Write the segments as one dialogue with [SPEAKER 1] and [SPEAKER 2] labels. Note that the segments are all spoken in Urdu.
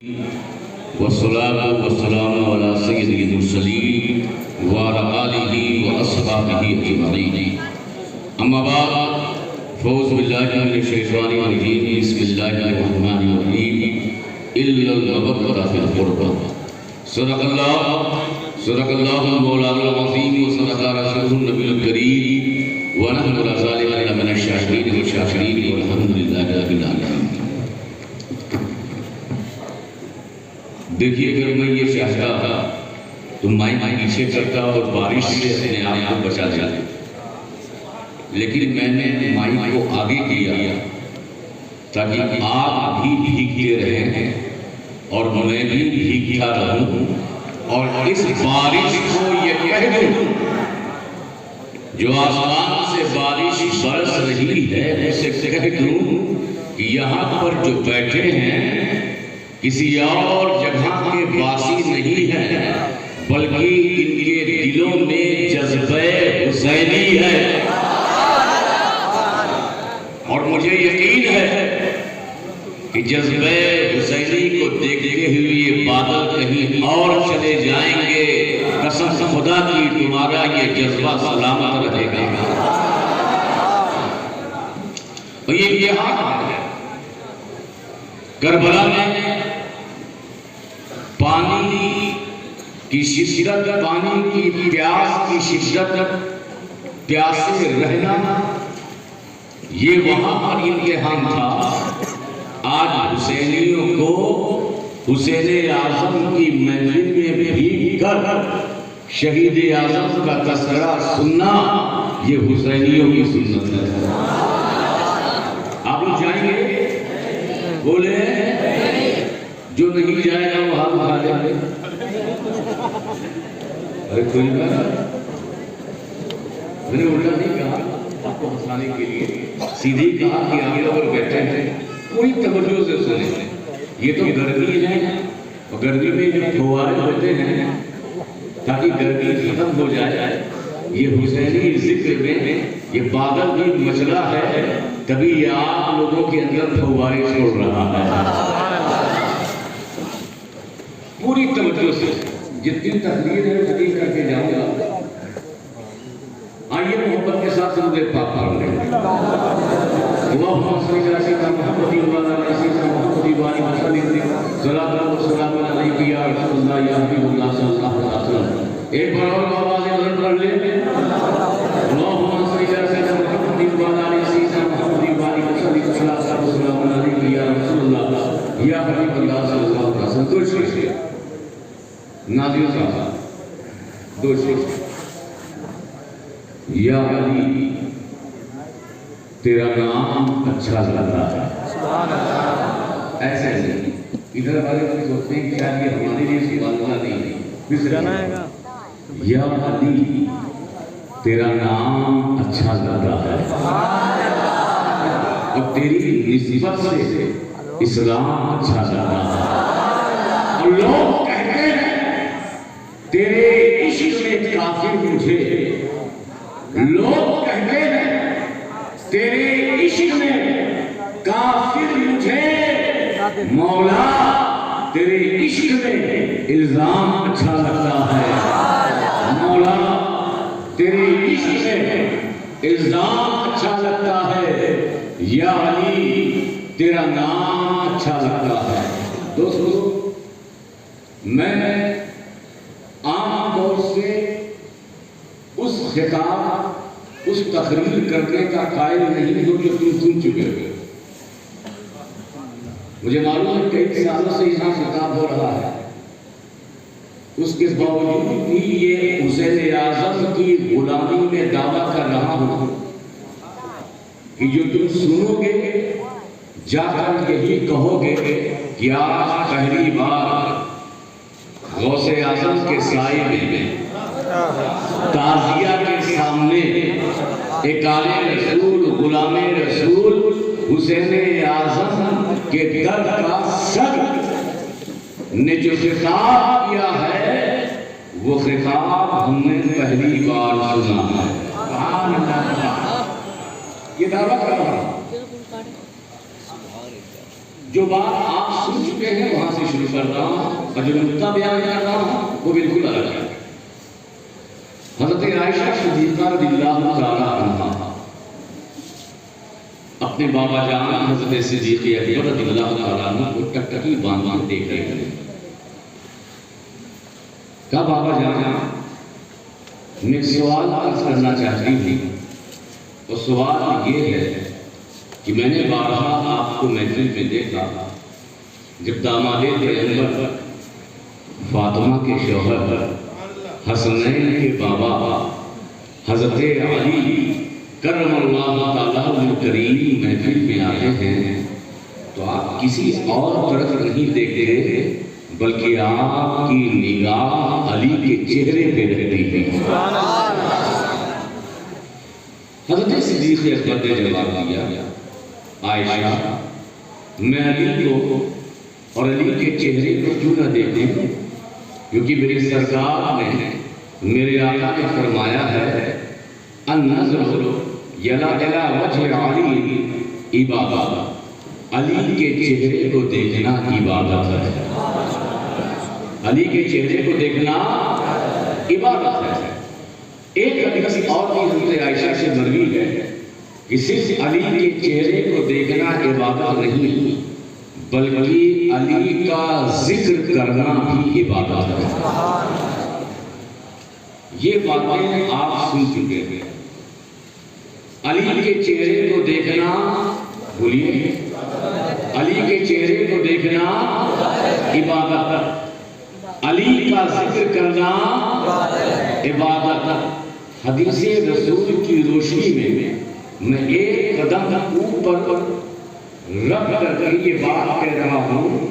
[SPEAKER 1] والصلاة والسلام على سيد المرسلين وعلى آله وأصحابه أجمعين أما بعد فأعوذ بالله من الشيطان الرجيم بسم الله الرحمن الرحيم إلا المودة في القربى صدق الله مولانا العظيم وصدق رسوله النبي الكريم ونحن على ذلك من الشاهدين والشاكرين والحمد لله رب العالمين. دیکھیے اگر میں یہ چاہتا تو مائک پیچھے کرتا اور بارش سے اپنے آپ کو بچا جاتا، لیکن میں نے مائک کو آگے کیا تاکہ آپ بھی بھیگتے رہیں اور میں بھی بھیگتا رہوں اور اس بارش کو یہ کہہ دوں جو آسمان سے بارش برس رہی ہے اسے کہہ دوں کہ یہاں پر جو بیٹھے ہیں کسی اور جگہ کے باسی نہیں ہیں بلکہ ان کے دلوں میں جذبہ حسینی ہے، اور مجھے یقین ہے کہ جذبہ حسینی کو دیکھتے ہوئے یہ بادل کہیں اور چلے جائیں گے، قسم خدا کی تمہارا یہ جذبہ سلامت رہے گا. اور یہ یہاں کربلا میں پانی کی شدت، پانی کی پیاس کی شدت، پیاسے رہنا، یہ وہاں پر امتحان تھا. آج حسینیوں کو حسین اعظم کی محفل میں بھیگ کر شہید اعظم کا تذکرہ سننا یہ حسینیوں کی سنت ہے. آپ لوگ جائیں گے؟ بولے جو نہیں جائے گا وہ ہاتھ اٹھا لے. ارے کوئی بات میں نے الٹا نہیں کہا آپ کو ہنسانے کے لیے، سیدھے کہا کہ آگے اگر بیٹھے ہیں کوئی توجہ سے سنیں. یہ تو گرمی ہے اور گرمی میں جو فوارے ہوتے ہیں تاکہ گرمی ختم ہو جائے، یہ حسینی ذکر میں یہ بادل بھی مچلا ہے تبھی یہ آپ لوگوں کے اندر فوارے چھوڑ رہا ہے. پوری توجہ سے جتنی تقریر ہے تقریر کر کے جاؤں گا. آئیے محبت کے ساتھ درود پاک پڑھ لیں. اللہم صلی علی سیدنا محمد وعلی آلِ سیدنا محمد وعلی وسلم صلاۃ و سلام علیک یا رسول اللہ یا حبیب اللہ صلی اللہ علیہ وسلم. ایک بار اور آواز بلند کر لیں. اللہم صلی علی سیدنا محمد وعلی آلِ سیدنا محمد وعلی وسلم صلاۃ و سلام علیک یا رسول اللہ یا حبیب اللہ صلی اللہ علیہ وسلم. دو شیخ ناظرین صاحب، دو شیخ. یا علی تیرا نام اچھا لگتا ہے. ایسے نہیں ادھر والے لوگ سوچتے ہیں کہ شاید یہ ہمارے لیے سوال نہیں ہے. یا علی تیرا نام اچھا لگتا ہے اور تیری نسبت سے اسلام اچھا لگتا ہے. اور لوگ کہتے ہیں تیرے عشق میں کافر مجھے، لوگ کہتے ہیں تیرے عشق میں کافر مجھے، مولا تیرے عشق میں الزام اچھا لگتا ہے. مولا تیرے عشق میں الزام اچھا لگتا ہے. یا علی تیرا نام اچھا لگتا ہے. دوستو میں عام طور سے اس خطاب، اس تقریر کرنے کا قائل نہیں ہوں جو تم سن چکے ہو. مجھے معلوم ہے کئی سالوں سے یہاں خطاب ہو رہا ہے، اس کے باوجود بھی یہ حسین اعظم کی غلامی میں دعویٰ کر رہا ہوں کہ جو تم سنو گے جا کر یہی کہو گے کہ آج پہلی بار غوث اعظم کے سائے میں تازیہ کے سامنے ایک عالم رسول، غلام رسول حسین اعظم کے درد کا سر نے جو خطاب کیا ہے وہ خطاب ہم نے پہلی بار سنا ہے. یہ دعویٰ کر رہا جو بات آپ سن چکے ہیں وہاں سے شروع کر رہا ہوں، اور جو نقطہ بیان کر رہا ہوں وہ بالکل الگ ہے۔ حضرت عائشہ صدیقہ رضی اللہ تعالی عنہا اپنے بابا جان حضرت صدیق اکبر رضی اللہ تعالی عنہ کو ٹکٹکی باندھ باندھ دیکھ رہے ہیں۔ کہا بابا جان میں ایک سوال عرض کرنا چاہتی ہوں، اور سوال یہ ہے کہ میں نے بارہا آپ کو محفل میں دیکھا جب داماد پیغمبر فاطمہ کے شوہر حسنین کے بابا حضرت علی کرم اللہ تعالیٰ کریم محفل میں آتے ہیں تو آپ کسی اور طرف نہیں دیکھتے بلکہ آپ کی نگاہ علی کے چہرے پہ رہتی تھی۔ حضرت صدیق اکبر نے جواب دیا، عائشہ میں علی کو اور علی کے چہرے کو کیوں نہ دیکھوں، کیونکہ میری سرکار نے میرے آقا نے فرمایا ہے النظر یلا وجہ علی عبادت، علی کے چہرے کو دیکھنا عبادت ہے، علی کے چہرے کو دیکھنا عبادت ہے۔ ایک حدیث اور بھی حضرت عائشہ سے مروی ہے کہ صرف علی کے چہرے کو دیکھنا عبادت نہیں بلکہ علی کا ذکر کرنا بھی عبادت ہے۔ یہ باتیں آپ سن چکے ہیں۔ علی کے چہرے کو دیکھنا، بولیے، علی کے چہرے کو دیکھنا عبادت، علی کا ذکر کرنا عبادت۔ حدیث رسول کی روشنی میں ایک قدم اوپر رکھ کر یہ بات کہہ رہا ہوں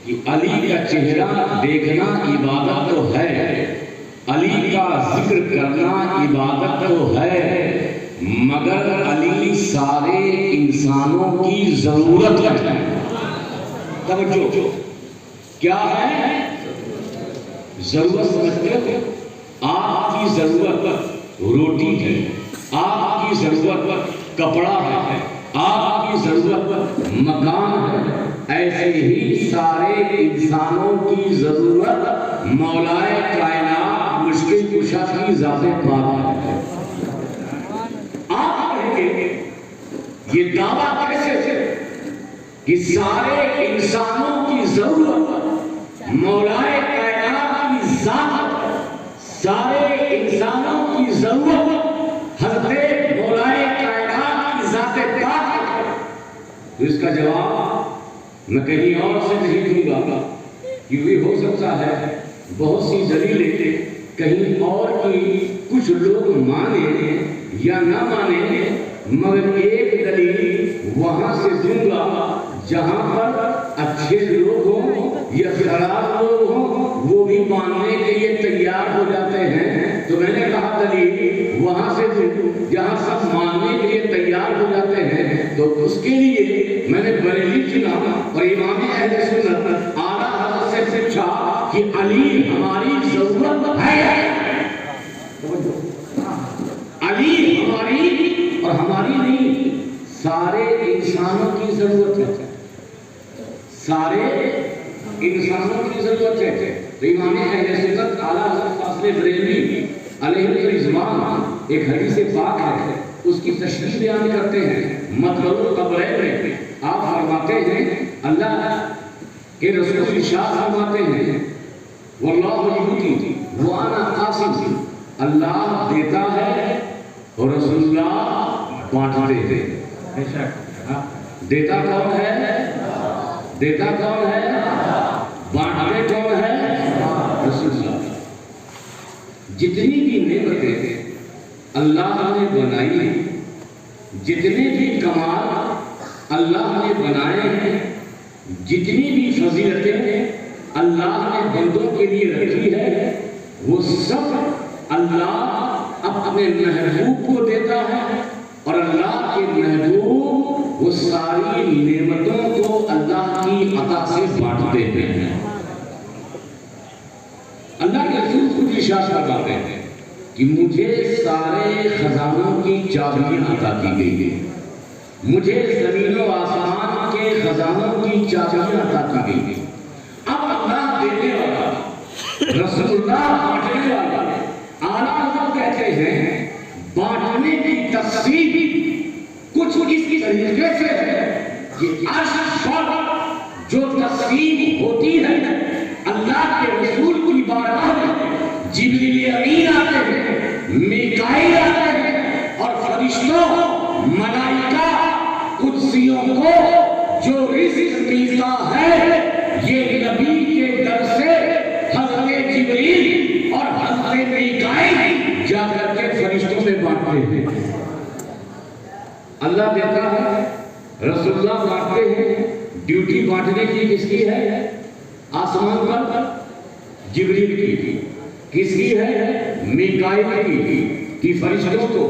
[SPEAKER 1] کہ علی کا چہرہ دیکھنا عبادت تو ہے، علی کا ذکر کرنا عبادت تو ہے، مگر علی سارے انسانوں کی ضرورت ہے۔ توجہ، کیا ہے ضرورت؟ سمجھتے ہو؟ آپ کی ضرورت روٹی ہے، آپ کی ضرورت کپڑا ہے، آپ کی ضرورت مکان ہے، ایسے ہی سارے انسانوں کی ضرورت مولائے کائنات مشکل کشا کی ذات پاک ہے۔ آپ کہیں گے یہ دعویٰ کیسے کہ سارے انسانوں کی ضرورت مولائے کائنات کی ذات، سارے انسانوں کی ضرورت حضرت مولائے کائنات کی ذات پاک ہے؟ تو اس کا جواب میں کہیں اور سے نہیں دوں گا، کیونکہ ہو سکتا ہے بہت سی دلیلیں کہیں اور کی کچھ لوگ مانیں یا نہ مانیں، مگر ایک دلیل وہاں سے دوں گا جہاں پر اچھے لوگ ہوں یا خراب لوگ ہوں وہ بھی ماننے کے لیے تیار ہو جاتے ہیں۔ تو میں نے کہا دلیل وہاں سے دوں جہاں سب ماننے کے لیے تیار ہو جاتے ہیں، تو اس کے لیے میں نے بریلی چنا اور امام اہل سنت اعلیٰ حضرت سے پوچھا کہ علی ہماری ضرورت ہے، علی ہماری اور ہماری نہیں، سارے انسانوں کی ضرورت ہے، سارے انسانوں کی ضرورت ہے۔ تو امام اہل سنت اعلیٰ حضرت فاضل بریلوی علیہ الرضوان ایک حدیث پاک ہے، اس کی تشریح بیان کرتے ہیں۔ مطلب القبرین میں آپ فرماتے ہیں، اللہ کے رسول ارشاد فرماتے ہیں واللہ یؤتی وانا قاسم، اللہ دیتا ہے اور رسول اللہ بانٹتے ہیں۔ دیتا کون ہے؟ دیتا کون ہے؟ بانٹتے کون ہے؟ رسول اللہ۔ جتنی بھی نعمتیں اللہ نے بنائی، جتنے بھی کمال اللہ نے بنائے ہیں، جتنی بھی فضیلتیں اللہ نے بندوں کے لیے رکھی ہے، وہ سب اللہ اپنے محبوب کو دیتا ہے، اور اللہ کے محبوب وہ ساری نعمتوں کو اللہ کی عطا سے بانٹتے ہیں۔ اللہ کے رسول خود ارشاد فرماتے ہیں کہ مجھے سارے خزانوں کی چابیاں عطا کی گئی ہیں،
[SPEAKER 2] مجھے زمین و آسمان کے خزانوں کی چابیاں عطا کی گئی. اب اللہ دینے والا، رسول اللہ بانٹنے والا. اعلیٰ حضرت کہتے ہیں بانٹنے کی تقسیم کچھ اس طریقے سے ہے کہ عرش پر جو تقسیم ہوتی ہے، اللہ کے رسول کی بارگاہ میں جبریل امین آتے ہیں، میکائیل آتے ہیں، اور فرشتوں ملائکہ قدسیوں کو جو رزق ملتا ہے یہ نبی کے در سے حضرت جبریل اور حضرت میکائیل جا کر کے فرشتوں میں بانٹتے ہیں. اللہ دیتا ہے، رسول اللہ بانٹتے ہیں. ڈیوٹی بانٹنے کی کس کی ہے؟ آسمان پر جبریل کی. کس کی ہے؟ میکائیل کی فرشتوں کو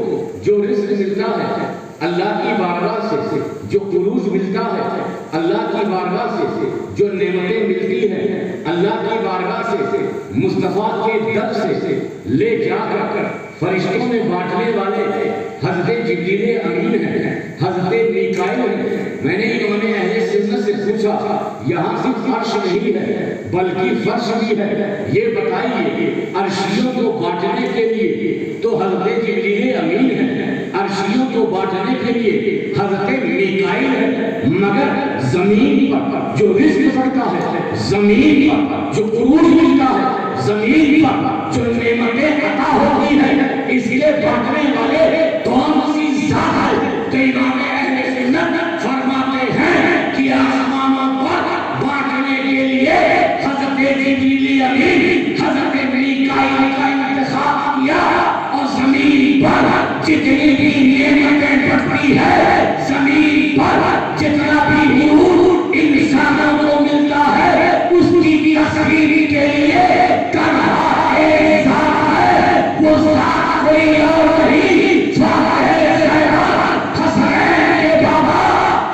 [SPEAKER 2] جو رزق ملتا ہے اللہ کی بارگاہ سے، جو عروج ملتا ہے اللہ کی بارگاہ سے، جو نعمتیں ملتی ہیں اللہ کی بارگاہ سے، مصطفیٰ کے در سے لے جا کر فرشتوں میں بانٹنے والے حضرت جبریل امین ہیں، حضرت میکائیل ہیں. میں نے انہوں نے اہل سنت سے پوچھا یہاں صرف عرش نہیں ہے بلکہ فرش بھی ہے، یہ بتائیے عرشیوں کو بانٹنے کے لیے تو حضرت جبریل امین ہیں، عرشیوں کو بانٹنے کے لیے حضرت میکائیل ہے، مگر زمین پر جو رزق پڑتا ہے، زمین پر جو عروج ملتا ہے، زمین پر جو نعمتیں عطا ہوتی ہیں، اس لیے بانٹنے والے کون سی ذات ہے؟ تو امام اہل سنت فرماتے ہیں کہ آسمانوں پر بانٹنے کے لیے حضرت جبریل امین، حضرت میکائیل کا انتخاب کیا، اور زمین پر جتنی بھی نعمتیں بڑھتی ہے، زمین پر جتنا بھی عروج انسانوں کو ملتا ہے، اس کی تصویر کے لیے کر رہا ہے ذات ہے. وہ ذات کوئی اور نہیں، ذات ہے خیرات حسنین کے بابا،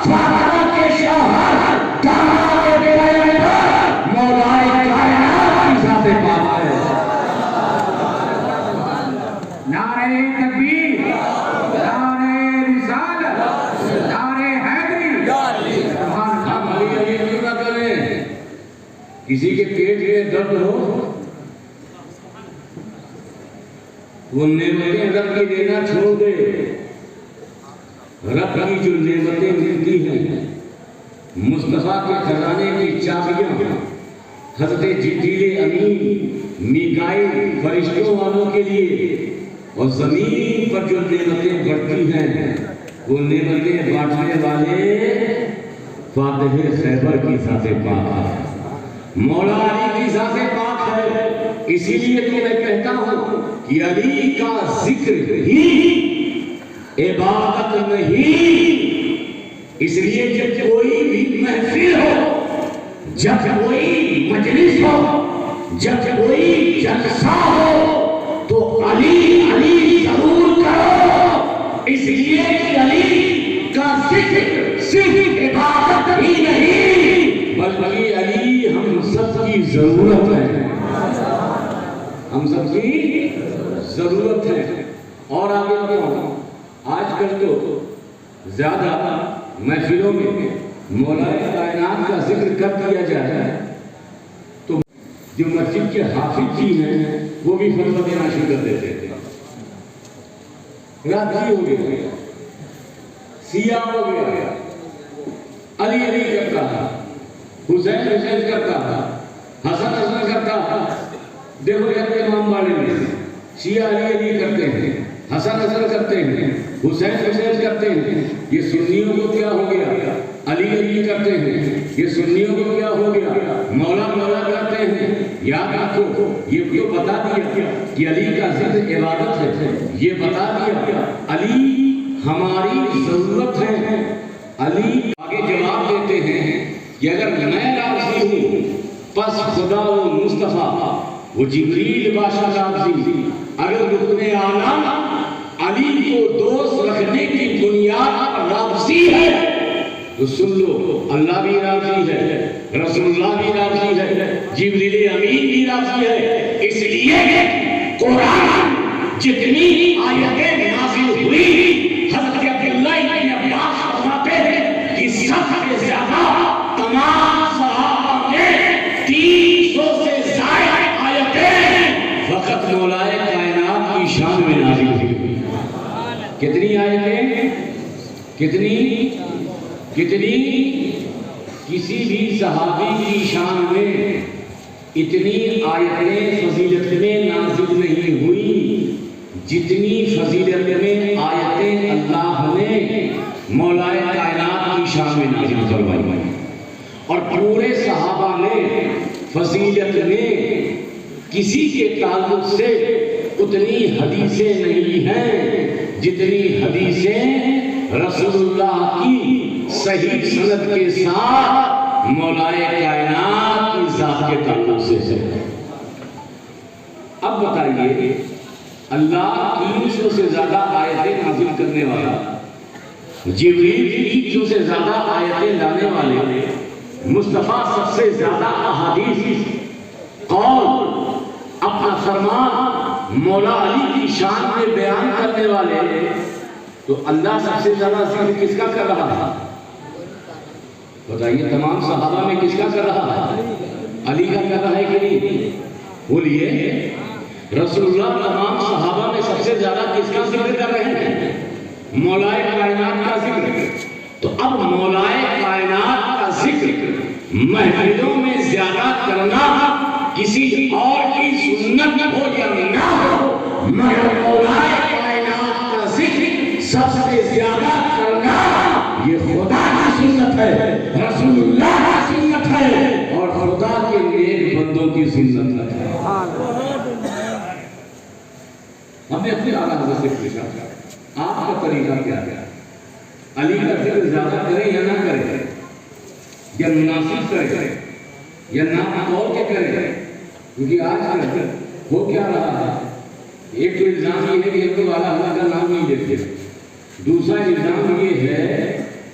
[SPEAKER 2] فاطمہ کے شوہر، کامل کے پیغمبر، مولا کائنات کی ذات پاک ہے. نعرہ تکبیر، نعرہ رسالت، نعرہ حیدری. ہم علی کیوں نہ کریں؟ کسی کے پیٹ میں درد ہو وہ نعمتیں رب کی دینا چھوڑ دے. رب کی جو نعمتیں ملتی ہیں، مصطفیٰ کے خزانے کی چابیاں حضرت جبریل امین، میکائیل فرشتوں والوں کے لیے، اور زمین پر جو نعمتیں بڑھتی ہیں وہ نعمتیں بانٹنے والے فاتح خیبر کی ذات پاک ہے، مولا علی کی ذات پاک ہے. اسی لیے تو میں کہتا ہوں کہ علی کا ذکر ہی عبادت نہیں. اس لیے جب کوئی بھی محفل ہو، جب کوئی مجلس ہو، جب کوئی جلسہ ہو تو علی علی ضرور کرو. اس لیے کہ علی کا ذکر صرف عبادت ہی نہیں بلکہ علی ہم سب کی ضرورت ہے، ہم سب کی ضرورت ہے. اور آگے بڑھو، آج کل تو زیادہ محفلوں میں مولا کائنات کا ذکر کر دیا جاتا ہے تو جو مسجد کے حافظ جی ہیں وہ بھی فتویٰ دینا شروع کر دیتے تھے. رات ہو گیا، سیاہ ہو گیا، علی علی کرتا تھا، حسین حسین کرتا تھا، حسن حسن کرتا تھا. دیکھو کہتے امام والے میں شیعہ علی علی کرتے ہیں، حسن حسن کرتے ہیں، حسین حسین کرتے ہیں. یہ سنیوں کو کیا ہو گیا؟ علی علی کرتے ہیں. یہ سنیوں کو کیا ہو گیا؟ مولا مولا کرتے ہیں. یاد رکھو یہ کیوں بتا دیا کہ علی کا ذکر عبادت ہے، یہ بتا دیا علی ہماری ضرورت ہے. علی آگے جواب دیتے ہیں کہ اگر میں راضی ہوں پس خدا و مصطفیٰ وہ جبریل بادشاہ راضی. اگر رکن اعلیٰ علی کو دوست رکھنے کی بنیاد پر راضی ہے تو سن لو اللہ بھی راضی ہے، رسول اللہ بھی راضی ہے، جبریل امین بھی راضی ہے. اس لیے قرآن جتنی آیتیں نازل ہوئی حضرت عبداللہ ابن عباس سب سے زیادہ تمام صحابہ میں 300 سے زائد آیتیں فقط مولائے کائنات کی شان میں نازل ہوئی. کتنی آیتیں؟ کتنی؟ کسی بھی صحابی کی شان میں اتنی آیتیں فضیلت میں نازل نہیں ہوئی جتنی فضیلت میں آیتیں اللہ نے مولائے کائنات کی شان میں نازل فرمائی. اور پورے صحابہ میں فضیلت میں کسی کے تعلق سے اتنی حدیثیں نہیں ہیں جتنی حدیثیں رسول اللہ کی صحیح سند کے ساتھ مولائے کائنات کی ذات کے تعلق سے ہے. اب بتائیے اللہ 300 سے زیادہ آیتیں نازل کرنے والا، جبریل 300 سے زیادہ آیتیں لانے والے، مصطفیٰ سب سے زیادہ احادیث قول اپنا فرمان مولا علی کی شان میں بیان کرنے والے، تو اللہ سب سے زیادہ ذکر کس کا کر رہا تھا؟ بتائیے تمام صحابہ میں کس کا کر رہا ہے؟ علی کا کر رہا ہے کہ نہیں؟ بولیے رسول اللہ تمام صحابہ میں سب سے زیادہ کس کا ذکر کر رہے ہیں؟ مولائے کائنات کا ذکر. تو اب مولائے کائنات کا ذکر محفلوں میں زیادہ کرنا کسی اور کی سنت ہو یا نہ ہو، مگر مولائے کائنات کا ذکر سب سے زیادہ کرنا یہ خدا کی سنت ہے، رسول اللہ کی سنت ہے، اور خدا کے نیک بندوں کی سنت ہے. ہم نے اپنے اعلیٰ حضرت سے پوچھا آپ کا طریقہ کیا ہے؟ علی کا ذکر زیادہ کریں یا نہ کریں، یا مناسب کریں یا نہ قول کے کریں؟ کیونکہ آج کل ہو کیا رہا ہے، ایک تو الزام یہ ہے کہ یہ لوگ اعلیٰ حضرت کا نام نہیں لیتے، دوسرا الزام یہ ہے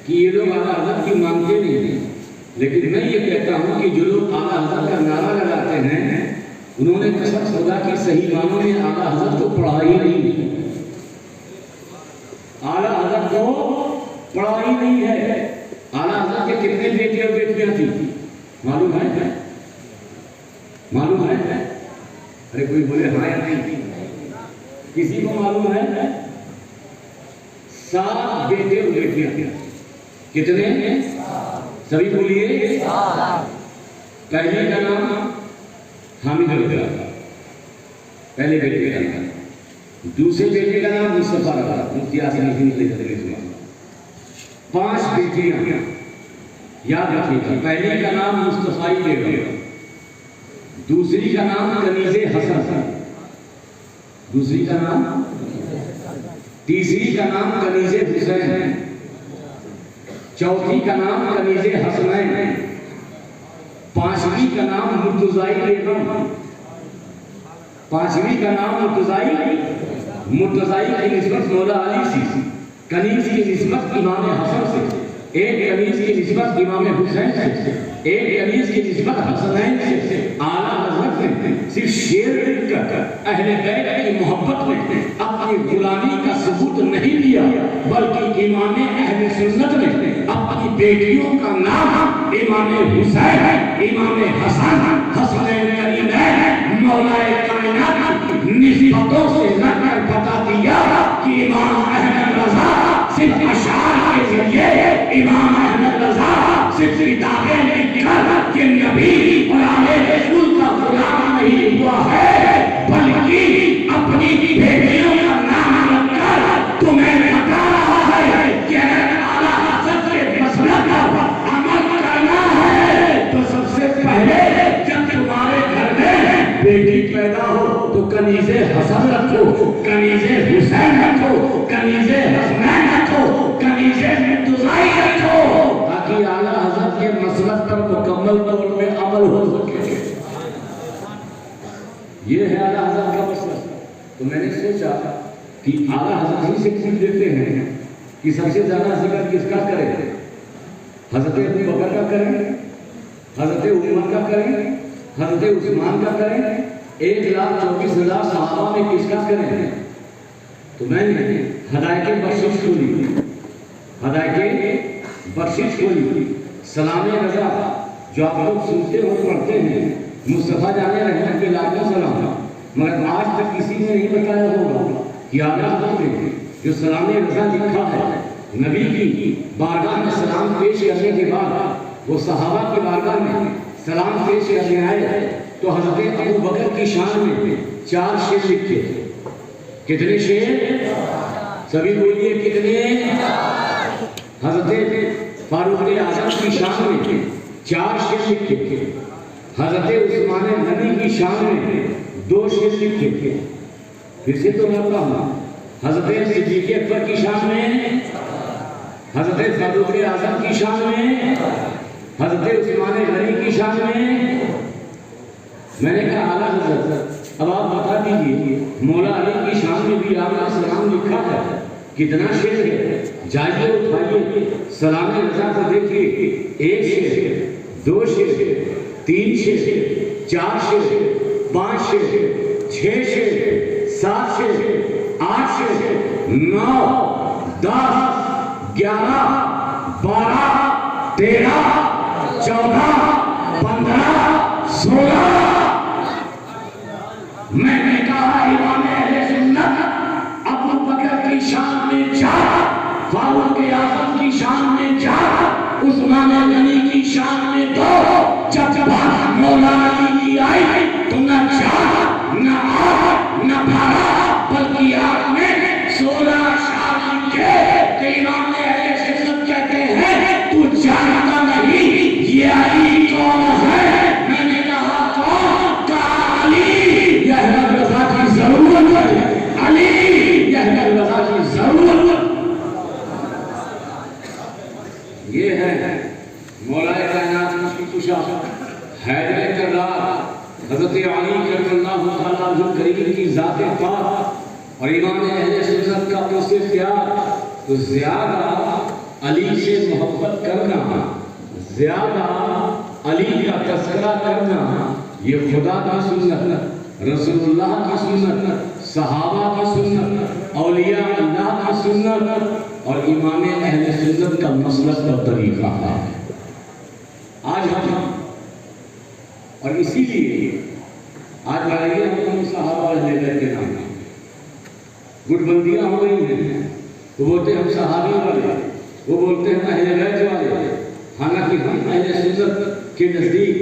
[SPEAKER 2] کہ یہ لوگ اعلیٰ حضرت کی مانتے نہیں ہیں. لیکن میں یہ کہتا ہوں کہ جو لوگ اعلیٰ حضرت کا نعرہ لگاتے ہیں انہوں نے قسم خدا کی صحیح معنوں میں اعلیٰ حضرت کو پڑھا ہی نہیں، اعلیٰ حضرت کو پڑھا ہی نہیں ہے. اعلیٰ حضرت کے کتنے بیٹے اور بیٹیاں تھیں معلوم ہے؟ معلوم ہے؟ ارے کوئی بولے ہاں یا نہیں؟ کسی کو معلوم ہے؟ 7 بیٹے اور بیٹیاں. کتنے؟ سبھی بولیے. پہلے کا نام حامد رضا، پہلے بیٹے کا نام. دوسرے بیٹے کا نام مصطفیٰ رضا، مفتی اعظم ہند تجربہ. 5 بیٹیاں یاد رکھیے. پہلے کا نام مصطفیٰ بیگم، دوسری کا نام کنیز حسن، دوسری کا نام، تیسری کا نام کنیز حسین، چوتھی کا نام کنیز حسنین، 5ویں کا نام مرتضائی بیگم. 5ویں کا نام مرتضائی کی نسبت مولا علی سے، کنیز کی نسبت امام حسن سے، ایک کنیز کی نسبت امام حسین سے، ایک کنیز کی نسبت حسنین سے. اعلیٰ حضرت نے صرف شعر لکھ کر اہل بیت کی محبت میں اپنی غلامی کا ثبوت نہیں دیا، بلکہ امام اہل سنت نے اپنی بیٹیوں کا نام امام حسین، امام حسن، حسنین کریمین، مولا کائنات نسبتوں سے نہ کر بتا دیا کہ امام احمد رضا صرف اشعار کے ذریعے، امام احمد رضا صرف کتابیں لکھ کر یہ نبی اور آل رسول کا غلام نہیں ہوا ہے، بلکہ اپنی بیٹیوں کا نام رکھ کر تمہیں بتا رہا ہے کہ اعلیٰ حضرت کے مسلک پر عمل کرنا ہے تو سب سے پہلے جب تمہارے گھر میں بیٹی پیدا ہو تو کنیز حسن رکھو، کنیز حسین رکھو، کنیز حسنین رکھو، کنیز مرتضائی رکھو، تاکہ اعلیٰ حضرت کے مسلک پر مکمل طور پہ عمل ہو سکے. یہ ہے اعلیٰ حضرت کا مسلک. تو میں نے سوچا کہ اعلیٰ حضرت ہی سے پوچھ لیتے ہیں کہ سب سے زیادہ ذکر کس کا کریں؟ حضرت ابو بکر کا کریں، حضرت عمر کا کریں، حضرت عثمان کا کریں، 1,24,000 صحابہ میں کس کا کریں؟ تو میں نے ہدایت بخشش سنی، ہدایت بخشش ہوئی، سلام رضا جو آپ لوگ سنتے ہو پڑھتے ہیں، مصطفیٰ جان رحمت کے لاکھوں سلام، مگر آج تک کسی نے نہیں بتایا ہوگا کہ اعلیٰ حضرت نے جو سلام رضا لکھا ہے، نبی کی بارگاہ میں سلام پیش کرنے کے بعد وہ صحابہ کی بارگاہ میں سلام پیش کرنے آئے تو حضرت ابو بکر کی شان میں 4 شعر لکھے تھے۔ کتنے شعر؟ سبھی بولیے کتنے؟ حضرت فاروق اعظم کی شان میں 4 شعر لکھے تھے، حضرت عثمان غنی کی شان میں 2 شعر لکھے تھے۔ پھر سے تو رہتا ہوں، حضرت صدیق اکبر کی شان میں، حضرت فاروق اعظم کی شان میں، حضرت عثمان غنی کی شان میں نے کہا اعلیٰ حضرت اب آپ بتا دیجیے مولا علی کی شان میں بھی آپ کا سلام لکھا ہے، کتنا شعر ہے؟ جائیے اٹھائیے سلام رضا کو دیکھیے، 1 شعر، 2 شعر، 3 شعر، 4 شعر، 5 شعر، 6 شعر، 7 شعر، 8 شعر، 9، 10، 11، 12، 13، 14، 15، 16۔ میں نے کہا امام اہل سنت ابو بکر کی شان میں 4، فاروق اعظم کی شان میں 4، عثمان غنی کی شان میں 2۔ جب بات مولا علی کی آئی تو نہ 4، نہ 8، نہ 12، بلکہ آپ نے 16 شان لکھے۔ کہ امام اہل سنت کہتے ہیں تو جانتا نہیں یہ علی کون ہے؟ میں نے کہا کون؟ کہا علی، یہ رضا کی ضرورت ہے، علی یہ رضا کی ضرورت۔ یہ ہے مولا کائنات کی کشا حیدر کرار حضرت علی کرم اللہ تعالیٰ عنہ کریم کی ذات پاک اور امام اہل سنت کا اس سے پیار۔ تو زیادہ علی سے محبت کرنا، زیادہ علی کا تذکرہ کرنا، یہ خدا کی سنت، رسول اللہ کی سنت، صحابہ کی سنت، اولیاء اللہ کی سنت اور امام اہل سنت کا مسلک کا طریقہ ہے۔ آج ہم اور اسی لیے آج بھائیے ہم صحابہ اہل بیت کے نام گٹ بندیاں ہو گئی ہیں، وہ بولتے ہیں ہم صحابی والے، وہ بولتے ہیں ہم اہل بیت والے، حالانکہ ہم اہل سنت کے نزدیک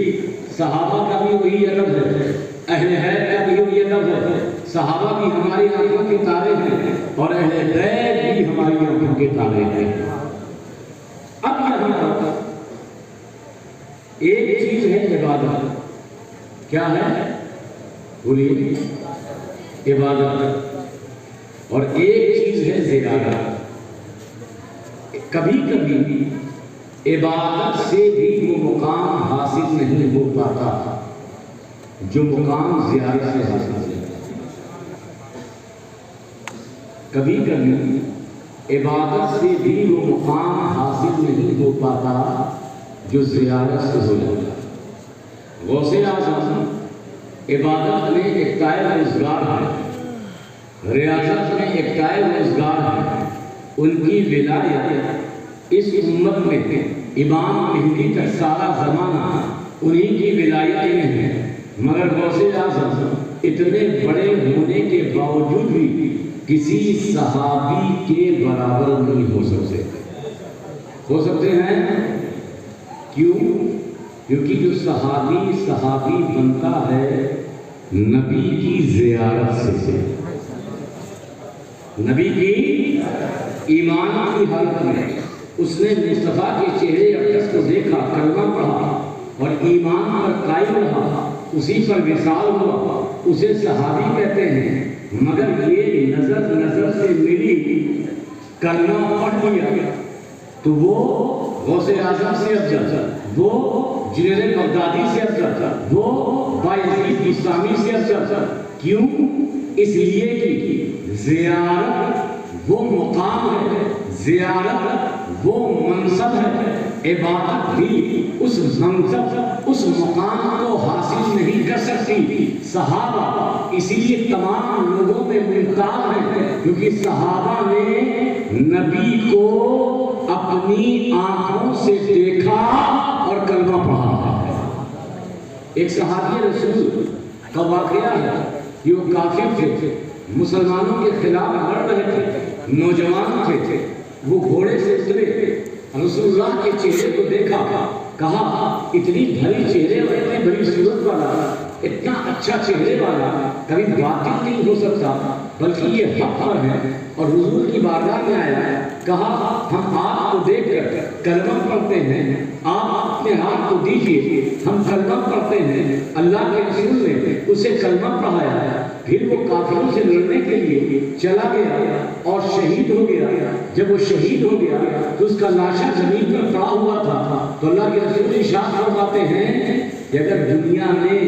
[SPEAKER 2] صحابہ کا بھی وہی ادب ہے، اہل بیت کا بھی وہی ادب ہے۔ صحابہ بھی ہماری آنکھوں کے تارے ہیں اور اہل بیت بھی ہماری آنکھوں کے تارے ہیں۔ اب یہاں ایک چیز ہے عبادت، کیا ہے؟ بولیے، عبادت، اور ایک چیز ہے زیارت۔ کبھی کبھی عبادت سے بھی وہ مقام حاصل نہیں ہو پاتا جو مقام زیارت سے حاصل ہوتا ہے۔ کبھی کبھی عبادت سے بھی وہ مقام حاصل نہیں ہو پاتا جو زیارت سے ہو جاتا ہے۔ غوث اعظم عبادت میں ایک طائر روزگار ہے، ریاضت میں ایک طائر روزگار ہے۔ ان کی ولایت اس امت میں امام مہدی تک سارا زمانہ انہی کی ولایت میں ہے، مگر غوث اعظم اتنے بڑے ہونے کے باوجود بھی کسی صحابی کے برابر نہیں ہو سکتے۔ ہو سکتے ہیں کیوں؟ کیونکہ جو صحابی بنتا ہے نبی کی زیارت سے، نبی کی ایمان کی حالت میں اس نے مصطفیٰ کے چہرے اقدس کو دیکھا، کلمہ پڑھا اور ایمان پر قائم رہا، اسی پر وصال ہوا، اسے صحابی کہتے ہیں۔ مگر یہ نظر سے ملی، کلمہ پڑھ لیا تو وہ غوث اعظم سے افضل، وہ جنید بغدادی سے افضل، وہ بایزید بستامی سے افضل۔ کیوں؟ اس لیے کہ زیارت وہ مقام ہے، زیارت وہ منصب ہے، عبادت بھی اس منصب اس مقام کو حاصل نہیں کر سکتی۔ صحابہ اسی لیے تمام لوگوں میں ممتاز ہیں، کیونکہ صحابہ نے نبی کو اپنی آنکھوں سے دیکھا اور کلمہ پڑھا۔ ایک صحابی رسول کا واقعہ ہے کہ وہ کافر تھے، مسلمانوں کے خلاف لڑ رہے تھے، نوجوان تھے، وہ گھوڑے سے اترے، رسول اللہ کے چہرے کو دیکھا، کہا اتنی بھری چہرے اور اتنی بڑی صورت والا، اتنا اچھا چہرے والا کبھی باطل نہیں ہو سکتا، بلکہ یہ حق پر ہے۔ اور حضور کی بارگاہ میں آیا، کہا ہم آپ کو دیکھ کر کلمہ پڑھتے ہیں، آپ اپنے ہاتھ کو دیجئے، ہم کلمہ پڑھتے ہیں۔ اللہ کے رسول نے اسے کلمہ پڑھایا، پھر وہ کافروں سے لڑنے کے لیے چلا گیا اور شہید ہو گیا۔ جب وہ شہید ہو گیا تو اس کا لاشا زمین پر پڑا ہوا تھا، تو اللہ کے رسول ارشاد فرماتے ہیں کہ اگر دنیا میں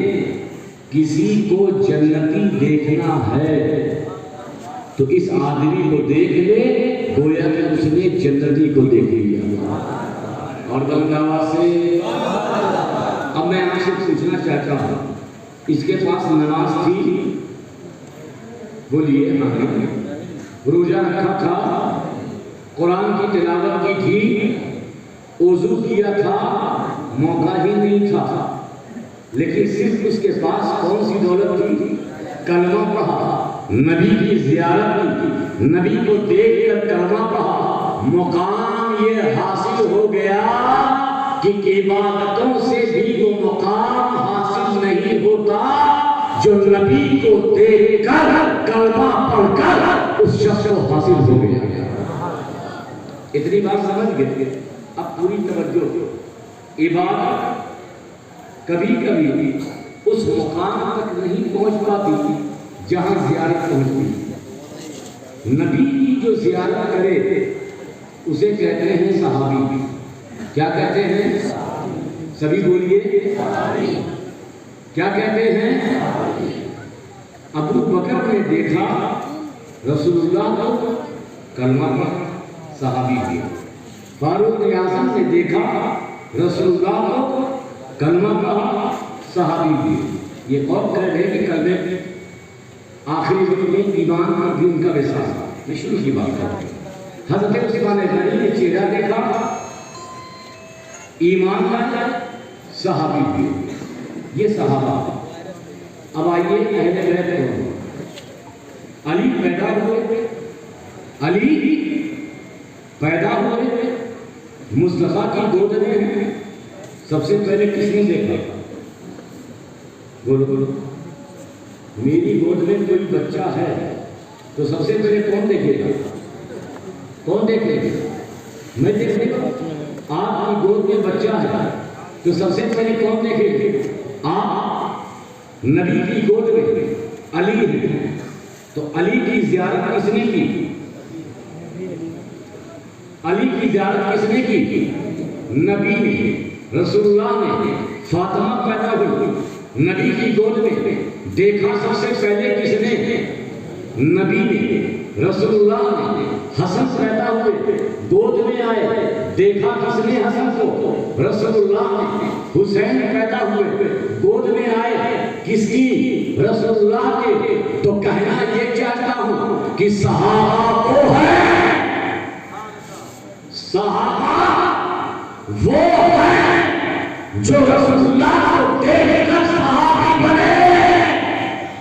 [SPEAKER 2] کسی کو جنتی دیکھنا ہے تو اس آدمی کو دیکھ لے، گویا کہ اس نے جنتی کو دیکھ لیا۔ اور بلند آواز سے اب میں آپ سے پوچھنا چاہتا ہوں، اس کے پاس نماز تھی؟ بولیے ہاں۔ روزہ رکھا تھا، قرآن کی تلاوت کی تھی، وضو کیا تھا، موقع ہی نہیں تھا، لیکن صرف اس کے پاس کون سی دولت تھی؟ کلمہ پڑھا، نبی کی زیارت کی، نبی کو دیکھ کر کلمہ پڑھا، مقام یہ حاصل ہو گیا کہ عبادتوں سے بھی وہ مقام حاصل نہیں ہوتا جو نبی کو دیکھ کر کلمہ پڑھ کر اس شخص کو حاصل ہو گیا۔ اتنی بات سمجھ گئے؟ اب پوری توجہ، عبادت کبھی کبھی اس مقام تک نہیں پہنچ پاتی جہاں زیارت پہنچتی۔ نبی کی جو زیارت کرے اسے کہتے ہیں صحابی۔ کیا کہتے ہیں؟ سبھی بولیے، کیا کہتے ہیں؟ ابو بکر نے دیکھا رسول اللہ کو، کلمہ پڑھا، صحابی کیا۔ فاروق اعظم نے دیکھا رسول اللہ کو، کلمہ پڑھا، صحابی کیا۔ یہ اور کہہ رہے کہ کلمے آخری وقت میں ایمان کا بھی ان کا ویسا تھا۔ میں شروع کی بات کرتا ہوں، حضرت عثمان غنی نے چہرہ دیکھا، ایمان لایا، صحابی بھی، یہ صحابہ۔ اب آئیے اہل بیت کو، علی پیدا ہوئے، علی پیدا ہوئے، مصطفیٰ کی گود میں سب سے پہلے کس نے دیکھا؟ بولو بولو، میری گود میں کوئی بچہ ہے تو سب سے پہلے کون دیکھے گا؟ کون دیکھے گا؟ میں دیکھے گا۔ آپ کی گود میں بچہ ہے تو سب سے پہلے کون دیکھے گا؟ آپ نبی کی گود میں علی ہے، تو علی کی زیارت کس نے کی؟ علی کی زیارت کس نے کی؟ نبی نے، رسول اللہ نے۔ فاطمہ پیدا ہوئی نبی کی گود میں، دیکھا سب سے پہلے کس نے؟ نبی نے، رسول اللہ نے۔ حسن پیدا ہوئے، گود میں آئے، دیکھا کس نے حسن کو؟ رسول اللہ نے۔ حسین پیدا ہوئے، گود میں آئے، کس کی؟ رسول اللہ کے۔ تو کہنا یہ چاہتا ہوں کہ صحابہ وہ ہے، صحابہ وہ ہے جو رسول اللہ کو دیکھ کر صحابی بنے،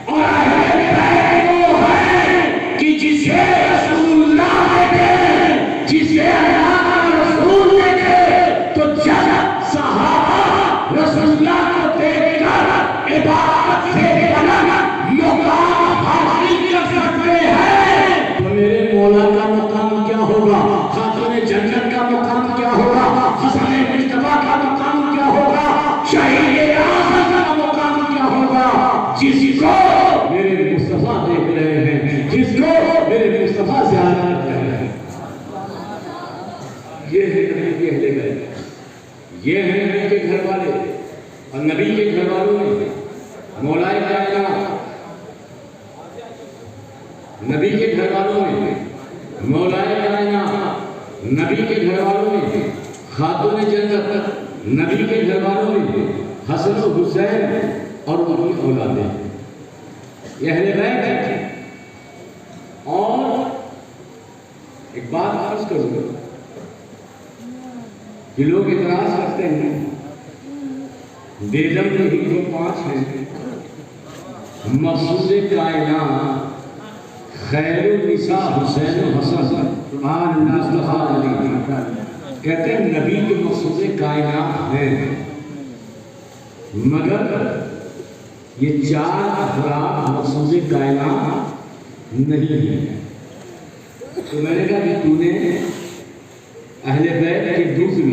[SPEAKER 2] اور اہل بیت وہ ہے کہ جسے رسول اللہ دیکھے، جسے اللہ کا رسول دیکھے، تو جب صحابہ رسول اللہ کو دیکھ کر عبادت سے بلند مقام حاصل کر سکتے ہیں، تو میرے مولا کا مقام کیا ہوگا؟ خاتون جنت کا مقام کیا ہوگا؟ حسن مصطفیٰ کا مقام کیا ہوگا؟ شہید اعظم کا مقام کیا ہوگا؟ جس کو میرے مصطفیٰ دیکھ رہے ہیں، جس کو میرے مصطفیٰ زیارت کر رہے ہیں، یہ ہے نبی کے اہل بیت، یہ ہے نبی کے گھر والے۔ اور نبی کے گھر والوں میں مولائے کائنات، نبی کے گھر والوں میں مولائے کائنات، نبی کے گھر والوں میں خاتون جنت، نبی کے گھر والوں میں حسن و حسین اور ان کی اولادیں، یہ اہل بیت ہے۔ اور ایک بات عرض کروں، کہ لوگ اعتراض کرتے ہیں بیگم کے ہی تو 5 ہیں، مقصود کائنات خیر النساء حسین و حسن مصطفیٰ علی، کہتے ہیں نبی کے مقصود کائنات ہیں، مگر یہ 4 افراد مقصود کائنات نہیں ہے۔ تو میں نے کہا کہ تو نے اہل بیت کے دوسری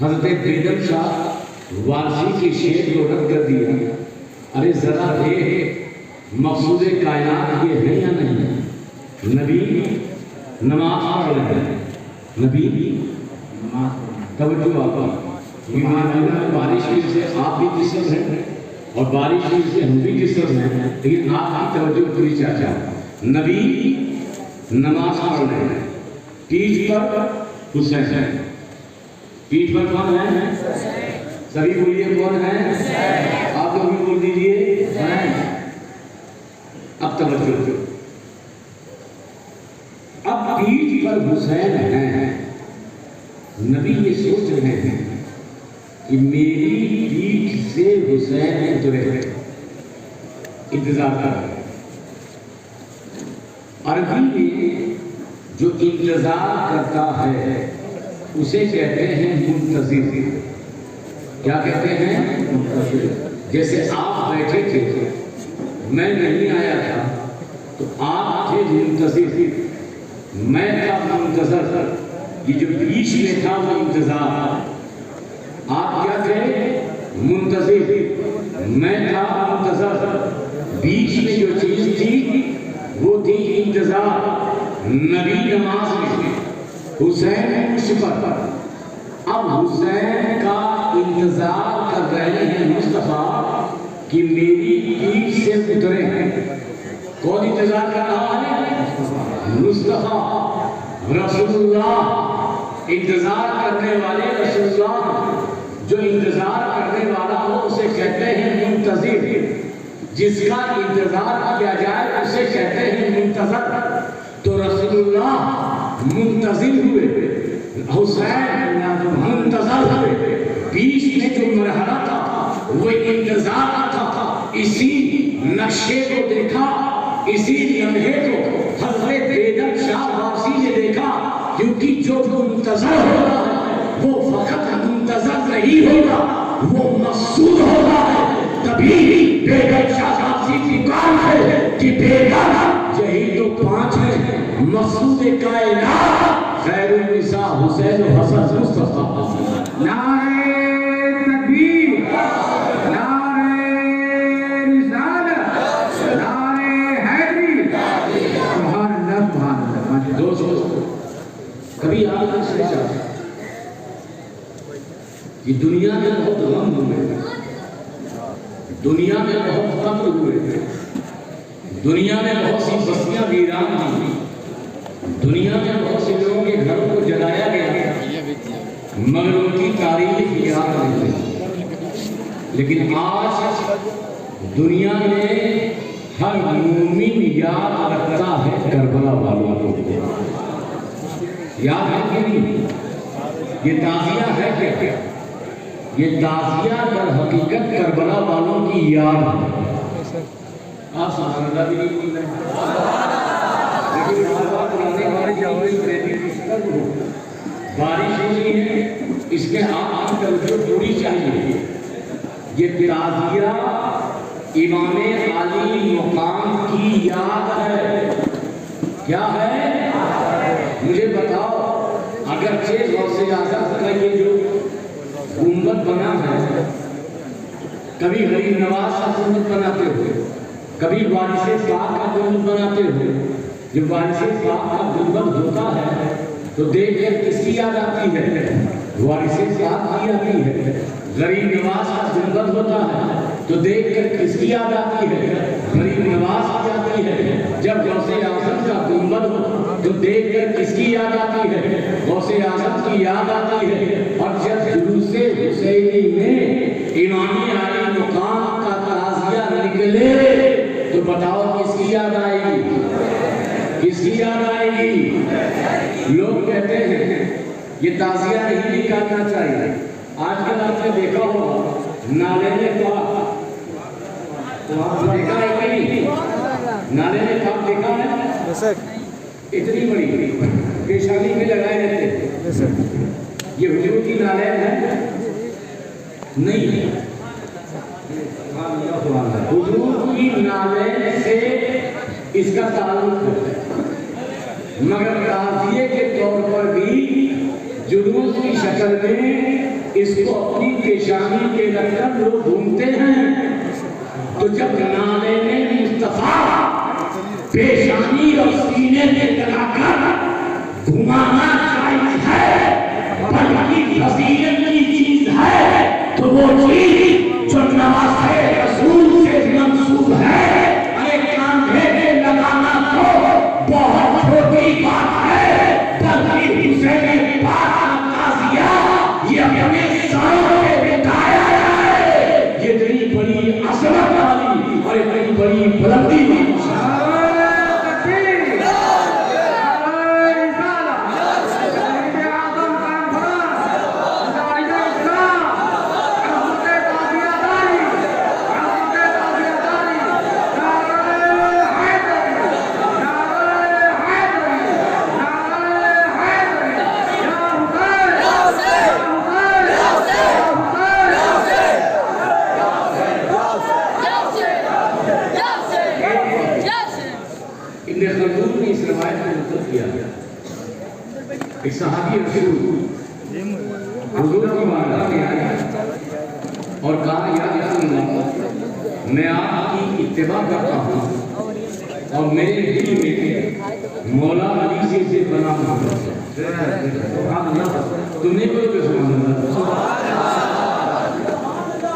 [SPEAKER 2] حضرت بیگم شاہ وارثی کے شعر کو رد کر دیا، ارے ذرا دیکھ مقصود کائنات یہ ہے یا نہیں؟ نبی نماز پڑھ رہے ہیں، نبی توجہ آپ بارش سے آپ بھی جسم ہیں اور بارش سے ہم بھی جسم ہیں، لیکن آپ کی توجہ پوری چاچا، نبی نماز پڑھ رہے ہیں، پیٹھ پر حسین ہے، پیٹھ پر کون ہے؟ سبھی بولیے کون ہے؟ آپ لوگ بھی بول دیجیے۔ اب توجہ، اب پیٹھ پر حسین ہیں، نبی یہ سوچ رہے ہیں کہ میری پیٹھ سے حسین اترے، انتظار کر رہے ہیں۔ عربی میں جو انتظار کرتا ہے اسے کہتے ہیں منتظر۔ کیا کہتے ہیں؟ جیسے آپ بیٹھے تھے، میں نہیں آیا تھا تو آپ تھے منتظر، میں تھا منتظر، یہ جو بیچ میں تھا وہ انتظار۔ آپ کیا تھے؟ منتظر، میں تھا منتظر، بیچ میں جو چیز تھی وہ تھی انتظار۔ نبی نماز میں، حسین عرش پر، اب حسین کا انتظار کر رہے ہیں مصطفیٰ کہ میری پیٹھ سے اترے ہیں۔ کون انتظار کر رہا ہے؟ مصطفیٰ رسول اللہ، انتظار کرنے والے رسول اللہ۔ جو انتظار کرنے والا ہو اسے کہتے ہیں منتظر، جس کا انتظار کیا جائے اسے کہتے ہیں منتظر۔ تو رسول اللہ منتظر ہوئے، حسین منتظر ہوئے، بیچ میں جو مرحلہ تھا وہ انتظار تھا۔ اسی نقشے کو دیکھا، اسی لمحے کو حضرت بیگم شاہ وارثی نے دیکھا، کیونکہ جو منتظر ہوگا وہ فقط منتظر نہیں ہوگا، وہ مقصود ہوگا۔ تبھی بیگم شاہ وارثی کی کام ہے کہ بیگم یہی تو 5 ہیں، مقصود کائنات خیر النساء حسین و حسن مصطفیٰ۔ نعرہ تکبیر، نعرہ رسالت، نعرہ حیدری، سبحان اللہ سبحان اللہ۔ دوستو کبھی آپ نے سوچا کہ دنیا میں بہت غم ہوئے، دنیا میں بہت قتل ہوئے، دنیا میں بہت سی بستیاں ویران ہوئی، دنیا میں بہت سے لوگوں کے گھروں کو جلایا گیا، مگر ان کی تاریخ یاد نہیں۔ لیکن آج دنیا میں ہر مومن یاد رکھتا ہے کربلا والوں کو۔ یاد ہے کہ نہیں؟ یہ تعزیہ ہے کیا؟ یہ تعزیہ در حقیقت کربلا والوں کی یاد ہے۔ آپ سبحان اللہ بھی نہیں بول رہے، بارش ہوئی ہے، اس کے آپ توجہ پوری چاہیے۔ یہ تعزیہ امام علی مقام کی یاد ہے۔ کیا ہے؟ مجھے بتاؤ، اگرچہ غوث اعظم کا یہ جو گنبد بنا ہے، کبھی غریب نواز کا گنبد بناتے ہوئے، کبھی وارث پاک کا گنبد بناتے ہوئے، جب وارث پاک کا گنبد ہوتا ہے تو دیکھ کر کس کی یاد آتی ہے؟ وارث پاک کی آتی ہے۔ غریب نواز کا گنبد ہوتا ہے تو دیکھ کر کس کی یاد آتی ہے؟ غریب نواز کی آتی ہے۔ جب غوث اعظم کا گنبد ہو تو دیکھ کر کس کی یاد آتی ہے؟ غوث اعظم کی یاد آتی ہے۔ اور جب جلوس حسینی میں امام علی مقام کا تعزیہ نکلے تو بتاؤ کس کی یاد آئے گی؟ کس کی یاد آئے گی؟ لوگ کہتے ہیں یہ تعزیہ نہیں نکالنا چاہیے. آج کل آپ نے دیکھا ہوگا نالے میں پاک دیکھا ہے کہ نہیں؟ نالے میں پاک دیکھا ہے؟ اتنی بڑی پیشانی میں لگائے رہتے ہیں. یہ حضور کی نالے ہے نہیں ہے. حضور کی نالے سے اس کا تعلق ہے، مگر تعزیے کے طور پر بھی جلوس کی شکل میں اس کو اپنی پیشانی کے رکھ کر لوگ گھومتے ہیں. تو جب نالے میں مصطفیٰ پیشانی اور سینے میں لگا کر گھمانا جائز ہے، بلکہ فضیلت کی چیز ہے، تو وہ چیز جو نواسے رسول سے منسوب ہے، ارے کاندھے میں لگانا تو بہت چھوٹی بات ہے، بلکہ حسین پاک کا تعزیہ یہ اپنے سروں پہ بٹھایا ہے. یہ اتنی بڑی عظمت والی اور اتنی بڑی بلندی والی ایک صحابی رسول حضور کی بارگاہ میں آیا اور کہا یا رسول اللہ میں آپ کی اتباع کرتا ہوں اور میرے دل میں مولا علی سے بنا ہوں. تم نے کوئی سبحان اللہ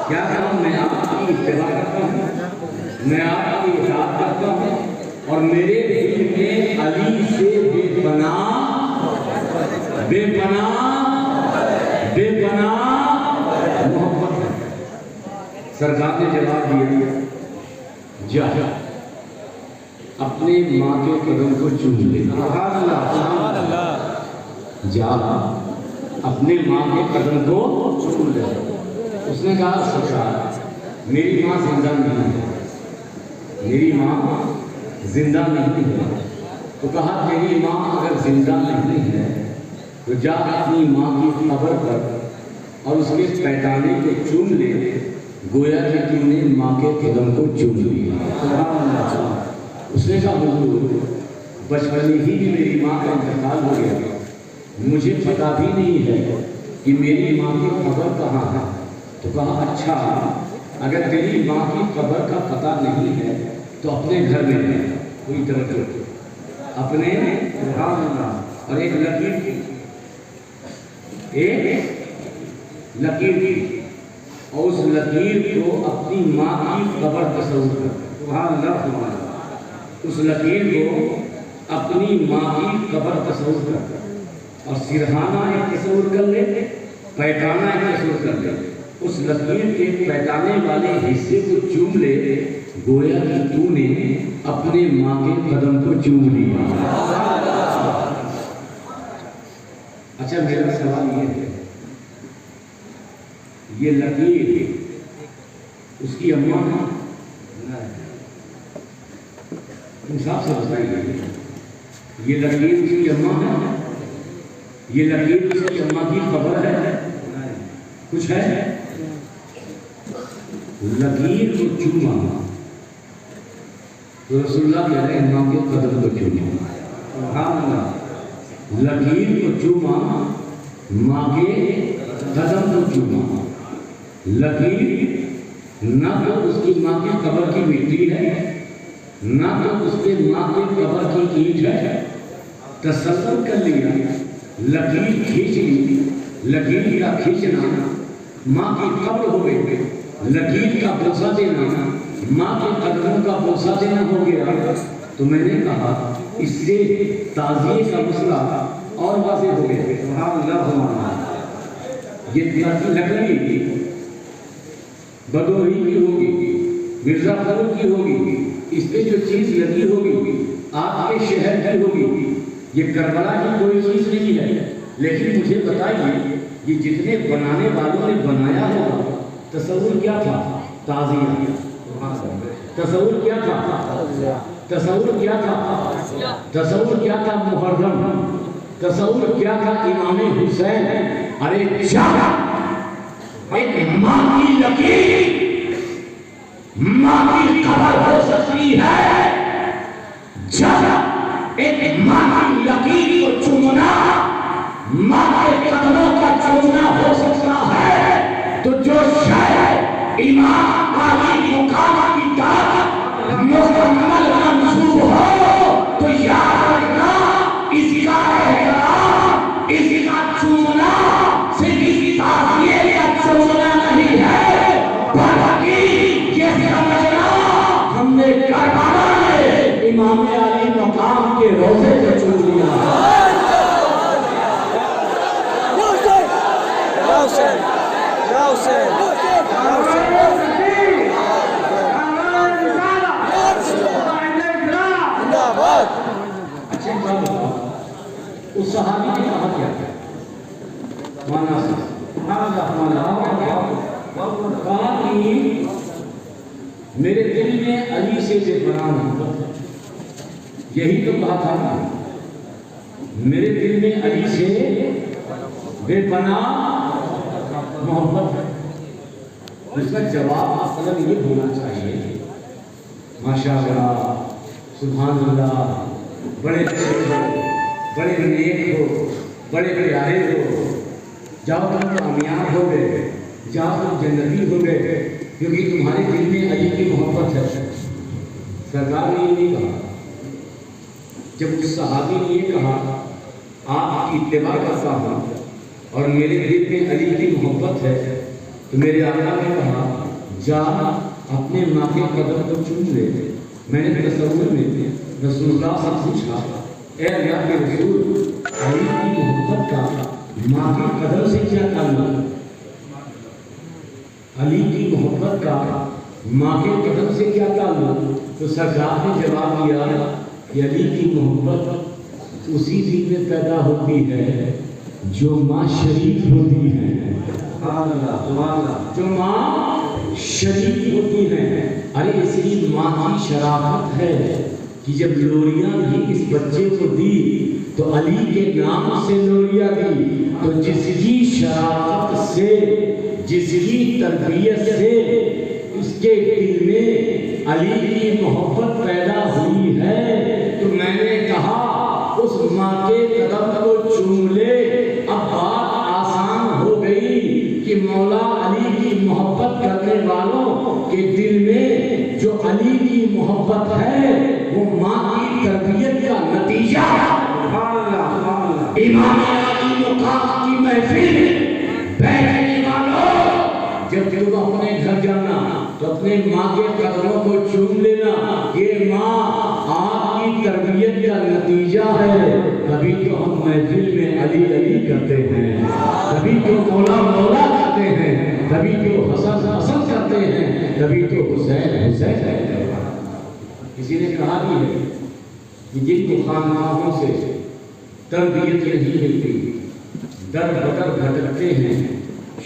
[SPEAKER 2] کیا کہا؟ میں آپ کی اتباع کرتا ہوں، میں آپ کی اطاعت کرتا ہوں اور میرے دل میں علی سے بے پناہ محبت ہے. سرکار نے جواب دیا جا اپنے ماں کے قدم کو چوم لے. جا اپنے ماں کے قدم کو چوم لے. اس نے کہا سرکار میری ماں زندہ نہیں ہے، میری ماں زندہ نہیں ہے. تو کہا تیری ماں اگر زندہ نہیں ہے تو جا اپنی ماں کی قبر پر اور اس کے پیٹانے کو چوم لے، گویا کہ تم نے ماں کے قدم کو چوم لیا. اس نے کہا حضور بچپن ہی میری ماں کا انتقال ہو گیا، مجھے پتہ بھی نہیں ہے کہ میری ماں کی قبر کہاں ہے. تو کہا اچھا اگر تیری ماں کی قبر کا پتہ نہیں ہے تو اپنے گھر میں ہے کوئی توجہ اپنے اور ایک لکیر کی اور اس لکیر کو اپنی ماں کی قبر تصور کر. اس لکیر کو اپنی ماں کی قبر تصور کر اور سرہانہ ایک تصور کر لے، پیٹانہ ایک تصور کر لے. اس لکیر کے پیٹانے والے حصے کو چوم لے، گویا کہ تو نے اپنے ماں کے قدم کو چوم لیا. اچھا میرا سوال یہ ہے، یہ لکیر اس کی اماں ہے؟ انصاف سے بتائیے، یہ لکیر اس کی اماں ہے؟ یہ لکیر اس کی اماں کی خبر ہے؟ کچھ ہے؟ لکیر کو چوما تو رسول اللہ کہہ رہے ہیں ماں کے قدم کو چوما. لکیر کو چوما ماں کے قدم کو چوما. لکیر نہ تو اس کی ماں کی قبر کی مٹی ہے، نہ تو اس کے ماں کی قبر کی اینٹ ہے. تصور کر لیا لکیر کھینچ لی، لکیر کا کھینچنا ماں کی قبر ہو گئی، لکیر کا بوسہ دینا ماں کے قدموں کا بوسہ دینا ہو گیا. تو میں نے کہا اس سے تعزیے کا مسئلہ اور واضح ہو گیا. یہ لکڑی بدوہی کی ہوگی، مرزا فاروق کی ہوگی، اس پہ جو چیز لگی ہوگی آپ کے شہر کی ہوگی. یہ کربلا کی کوئی چیز نہیں ہے، لیکن مجھے بتائیے یہ جتنے بنانے والوں نے بنایا ہوگا تصور کیا تھا؟ تعزیہ۔ تصور کیا تھا؟ تصور کیا تھا؟ تصور کیا تھا؟ محرم۔ تصور کیا تھا؟ امام حسین۔ ارے ایک ماں کی لکیر ماں کی قبر ہو سکتی ہے، جب ایک ماں کی لکیر کو چومنا ماں کے قدموں کا چومنا ہو سکتا ہے، تو جو شاید امام عالی مقام کی طرف مکمل منسوب ہو تو یاد رکھنا اس کا احترام، اس کا چومنا صرف اس تعزیے کا چومنا نہیں ہے، بلکہ یہ سمجھنا ہم نے کربلا میں امام علی مقام کے روضے کو چوم لیا۔ اس صحابی نے کہا کیا مانا کہا کہ میرے دل میں علی سے بے پناہ محبت ہے، یہی تو کہا تھا نا، میرے دل میں علی سے بے پناہ محبت ہے۔ اس کا جواب اصلا یہ ہونا چاہیے ماشاءاللہ سبحان اللہ، بڑے بڑے نیک ہو، بڑے پیارے ہو، جاؤ تم کامیاب ہو گئے، جاؤ تم جنتی ہو گئے، کیونکہ تمہارے دل میں علی کی محبت ہے۔ سرکار نے یہ نہیں کہا۔ جب اس صحابی نے یہ کہا آپ کی اتباع کرتا ہوں اور میرے دل میں علی کی محبت ہے، تو میرے آقا نے کہا جا اپنے ماں کے قدم کو چوم لے۔ میں نے تصور میں رسول اللہ سے پوچھا اے اللہ کے رسول، علی کی محبت کا ماں کے قدم سے کیا تعلق؟ علی کی محبت کا ماں کے قدم سے کیا تعلق؟ تو سرکار نے جواب دیا کہ علی کی محبت اسی دل میں پیدا ہوتی ہے جو ماں شریف ہوتی ہے، جو ماں شریف ہوتی ہے۔ ارے اس کی ماں کی شرافت ہے کہ جب لوریاں بھی اس بچے کو دی تو علی کے نام سے لوریاں دی، تو جس کی شرافت سے، جس کی تربیت سے اس کے دل میں علی کی محبت پیدا ہوئی ہے، تو میں نے کہا اس ماں کے قدم کو چوم لے۔ اب بات آسان ہو گئی کہ مولا علی کی محبت کرنے والوں کے دل میں جو علی کی محبت ہے وہ ماں کی تربیت کا نتیجہ ہے۔ امام علی مقام کی محفل بیٹھنے والوں، جب تم اپنے گھر جانا تو اپنے ماں کے قدموں کو چوم لینا، یہ ماں آپ کی تربیت کا نتیجہ ہے۔ تبھی تو ہم محفل میں علی علی کرتے ہیں، تبھی تو مولا مولا کرتے ہیں، تبھی تو حسن حسن کرتے ہیں، تبھی تو حسین حسین کہتے ہیں۔ کسی نے کہا بھی ہے کہ جن کو خانقاہوں سے تربیت نہیں ملتی، در بدر بھٹکتے ہیں،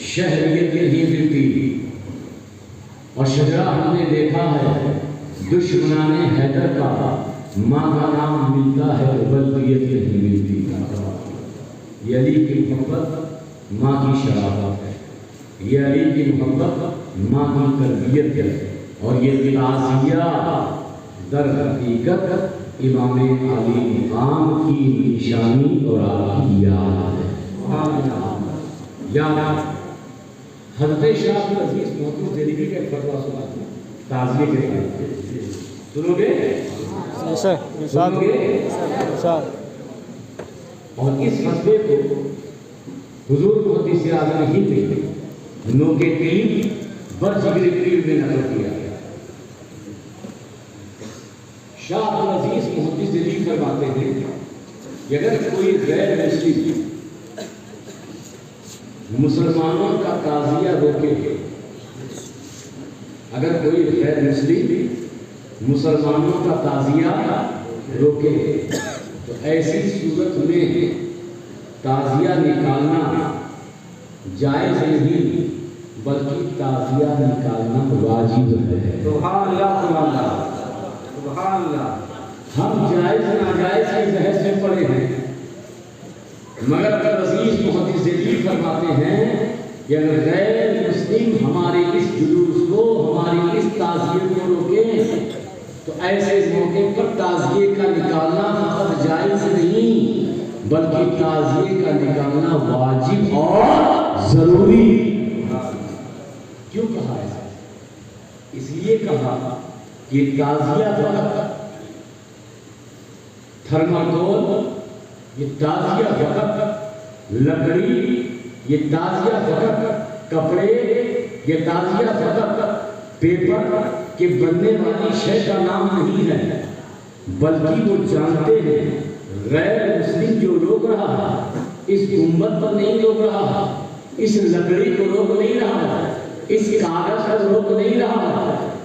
[SPEAKER 2] شہریت نہیں ملتی، اور شجرہ ہم نے دیکھا ہے دشمنان حیدر کا ماں کا نام ملتا ہے تو بلدیت نہیں ملتی۔ یہ علی کی محبت ماں کی شرافت ہے، یہ علی کی محبت ماں کی تربیت ہے، اور یہ تعزیہ در حقیقت امام علی مقام کی نشانی اور آپ کی یاد ہے۔ یاد حضرت شاہ عبدالعزیز محمود دہلوی کا ایک فتویٰ سنا تھا تعزیے کے بارے، سنو گے؟ سنو گے؟ اور اس فتوے کو حضور محدث اعظم ہی نے نوکے تین برجگر پیر میں نقل کیا ہے۔ شاہ عبدالعزیز محدث دہلوی فرماتے ہیں کہ اگر کوئی غیر مسلم مسلمانوں کا تعزیہ روکے، اگر کوئی غیر مسلم مسلمانوں کا تعزیہ روکے تو ایسی صورت میں تعزیہ نکالنا جائز نہیں بلکہ تعزیہ نکالنا واجب ہے۔
[SPEAKER 3] سبحان اللہ سبحان اللہ سبحان اللہ۔
[SPEAKER 2] ہم جائز ناجائز کی بحث میں پڑے ہیں، مگر عزیز محدث جلیل فرماتے ہیں کہ اگر غیر مسلم ہمارے اس جلوس کو، ہماری اس تعزیے کو روکیں تو ایسے موقع پر تعزیے کا نکالنا فقط جائز نہیں بلکہ تعزیے کا نکالنا واجب اور ضروری۔ کیوں کہا ایسا؟ اس لیے کہا کہ تعزیہ وقت تھرماکول، یہ تعزیہ وقت لکڑی، یہ تعزیہ وقت کپڑے، یہ تعزیہ وقت پیپر کے بننے والی شے کا نام نہیں ہے، بلکہ وہ جانتے ہیں غیر مسلم جو روک رہا ہے اس گنبد پر نہیں روک رہا، اس لکڑی کو روک نہیں رہا، اس کاغذ کو روک نہیں رہا،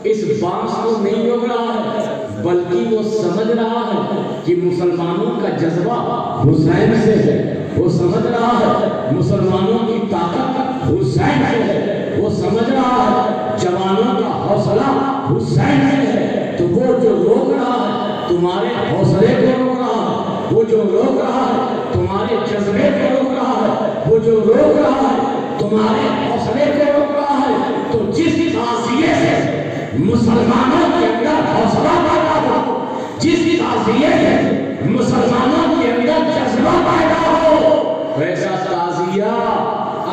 [SPEAKER 2] اس بانس کو نہیں روک رہا ہے، بلکہ وہ سمجھ رہا ہے کہ مسلمانوں کا جذبہ حسین سے ہے، وہ سمجھ رہا ہے مسلمانوں کی طاقت حسین سے ہے، وہ سمجھ رہا ہے جوانوں کا حوصلہ حسین سے ہے، تو وہ جو روک رہا ہے تمہارے حوصلے کو روک رہا ہے، وہ جو روک رہا ہے تمہارے جذبے کو روک رہا ہے، وہ جو روک رہا ہے تمہارے حوصلے کو روک رہا ہے، تو جس تعزیے سے مسلمانوں کے اندر حوصلہ پیدا ہو، جس تعزیے سے مسلمانوں کے اندر جذبہ پیدا ہو، ویسا تعزیہ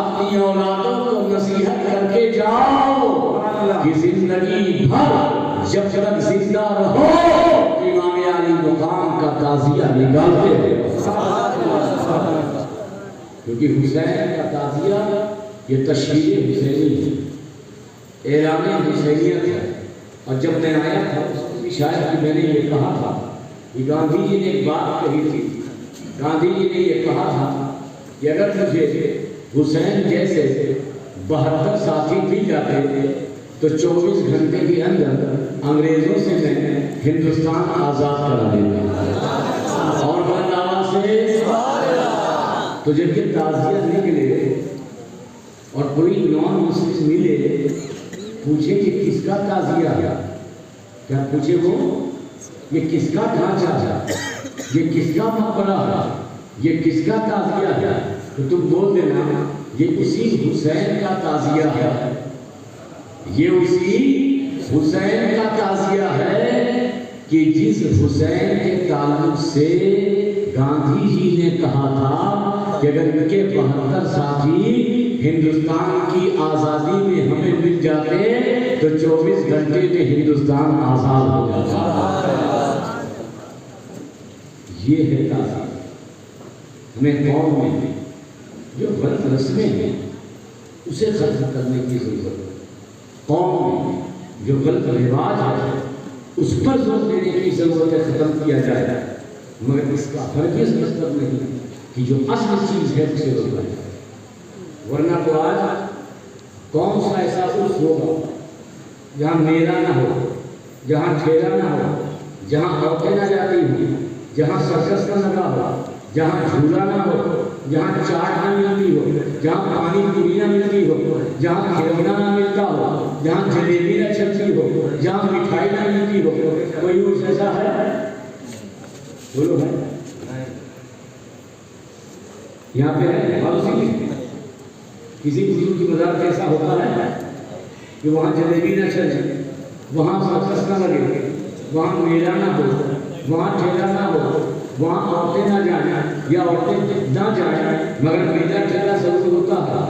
[SPEAKER 2] اپنی اولادوں کو نصیحت کر کے جاؤ کہ زندگی بھر جب تک زندہ رہو امام علی مقام کا تعزیہ نکالتے ہیں، کیونکہ حسین کا تعزیہ یہ تشریح حسینی ہے، اعلان حسینیت ہے۔ اور جب میں آیا تھا اس کی شاید کہ میں نے یہ کہا تھا کہ گاندھی جی نے ایک بات کہی تھی، گاندھی جی نے یہ کہا تھا کہ اگر مجھے حسین جیسے 72 ساتھی مل جاتے تھے تو 24 گھنٹے کے اندر انگریزوں سے میں ہندوستان آزاد کرا دیتا، اور بنداوا سے تو جب یہ تعزیہ نکلے اور کوئی نان مسلم ملے پوچھے کہ کس کا تعزیہ ہے، کیا پوچھے وہ یہ کس کا ڈھانچہ ہے، یہ کس کا مقبرہ ہے، یہ کس کا تعزیہ ہے، تو تم بول دینا یہ اسی حسین کا تعزیہ ہے، یہ اسی حسین کا تعزیہ ہے کہ جس حسین کے تعلق سے گاندھی جی نے کہا تھا کہ اگر ان کے 72 ساتھی ہندوستان کی آزادی میں ہمیں مل جاتے تو 24 گھنٹے میں ہندوستان آزاد ہو جاتا۔ یہ ہے تعزیہ۔ ہمیں قوم میں جو غلط رسمیں ہیں اسے ختم کرنے کی ضرورت ہے، قوم میں جو غلط رواج ہے اس پر زور دینے کی ضرورت ہے، ختم کیا جائے، مگر اس کا ہرگز مطلب نہیں کہ جو اصل چیز ہے اسے روکا جائے، ورنہ تو آج کون سا ایسا عرس ہوگا جہاں میلہ نہ ہو، جہاں ٹھیلا نہ ہو، جہاں عورتیں نہ جاتی ہوں، جہاں سرکس نہ لگا ہو، جہاں جھولا نہ ہو، جہاں چاٹ نہ ملتی ہو، جہاں پانی پوری نہ ملتی ہو، جہاں کھلونا نہ ملتا ہو، جہاں جلیبی نہ چلتی ہو، جہاں مٹھائی نہ ملتی ہو، کوئی عرس ایسا ہے؟ بولو بھائی، یہاں پہ ہے کسی بزرگ کی مزار ایسا ہوتا ہے کہ وہاں جلیبی نہ چلے، وہاں سرکس نہ لگے، وہاں میلہ نہ ہو، وہاں ٹھیلا نہ ہو، وہاں عورتیں نہ جائیں یا عورتیں نہ جائیں، مگر میلہ ٹھیلا ضرور ہوتا ہے۔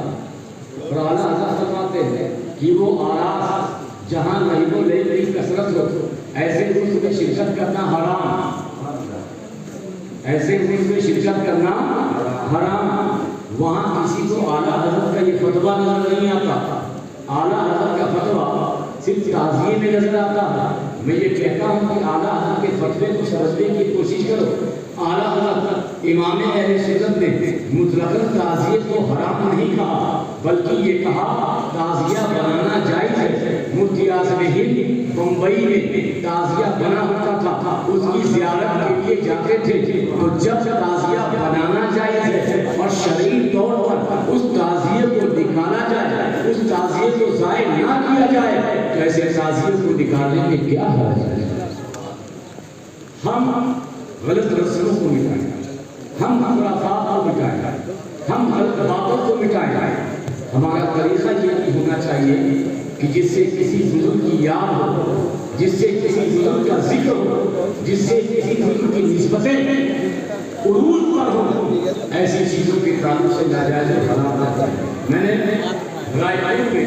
[SPEAKER 2] اور اعلیٰ حضرت فرماتے ہیں کہ وہ آراس جہاں نہیں لے کی کثرت ہو، ایسے عرس میں شرکت کرنا حرام، ایسے عرس میں شرکت کرنا حرام۔ وہاں کسی کو اعلیٰ حضرت کا یہ فتویٰ نظر نہیں آتا، اعلیٰ حضرت کا فتویٰ صرف تعزیے میں نظر آتا ہے۔ میں یہ کہتا ہوں کہ اعلیٰ حضرت کے فتوے کو سمجھنے کی کوشش کرو۔ اعلیٰ حضرت امام اہل سنت نے مطلقاً تعزیے کو حرام نہیں کہا، بلکہ یہ کہا تعزیہ بنانا جائز ہے۔ مفتی اعظم ہند بمبئی میں تعزیہ بنا ہوتا تھا، اس کی زیارت کے لیے جاتے تھے، تو جب تعزیہ بنانا جائز ہے اور دیا جائے تو ایسے تعزیے کو نکالنے میں کیا حرج ہے؟ ہم غلط رسموں کو مٹائیں، ہم خرافات کو مٹائیں، ہم غلط باتوں کو مٹائیں. ہمارا طریقہ یہ نہیں ہونا چاہیے کہ جس سے کسی بزرگ کی یاد ہو، جس سے کسی بزرگ کا ذکر ہو، جس سے کسی بزرگ کی نسبتیں عروج پر ہوں، ایسی چیزوں کے تعلق سے ناجائز و حرام نہ کریں. میں نے رائے میں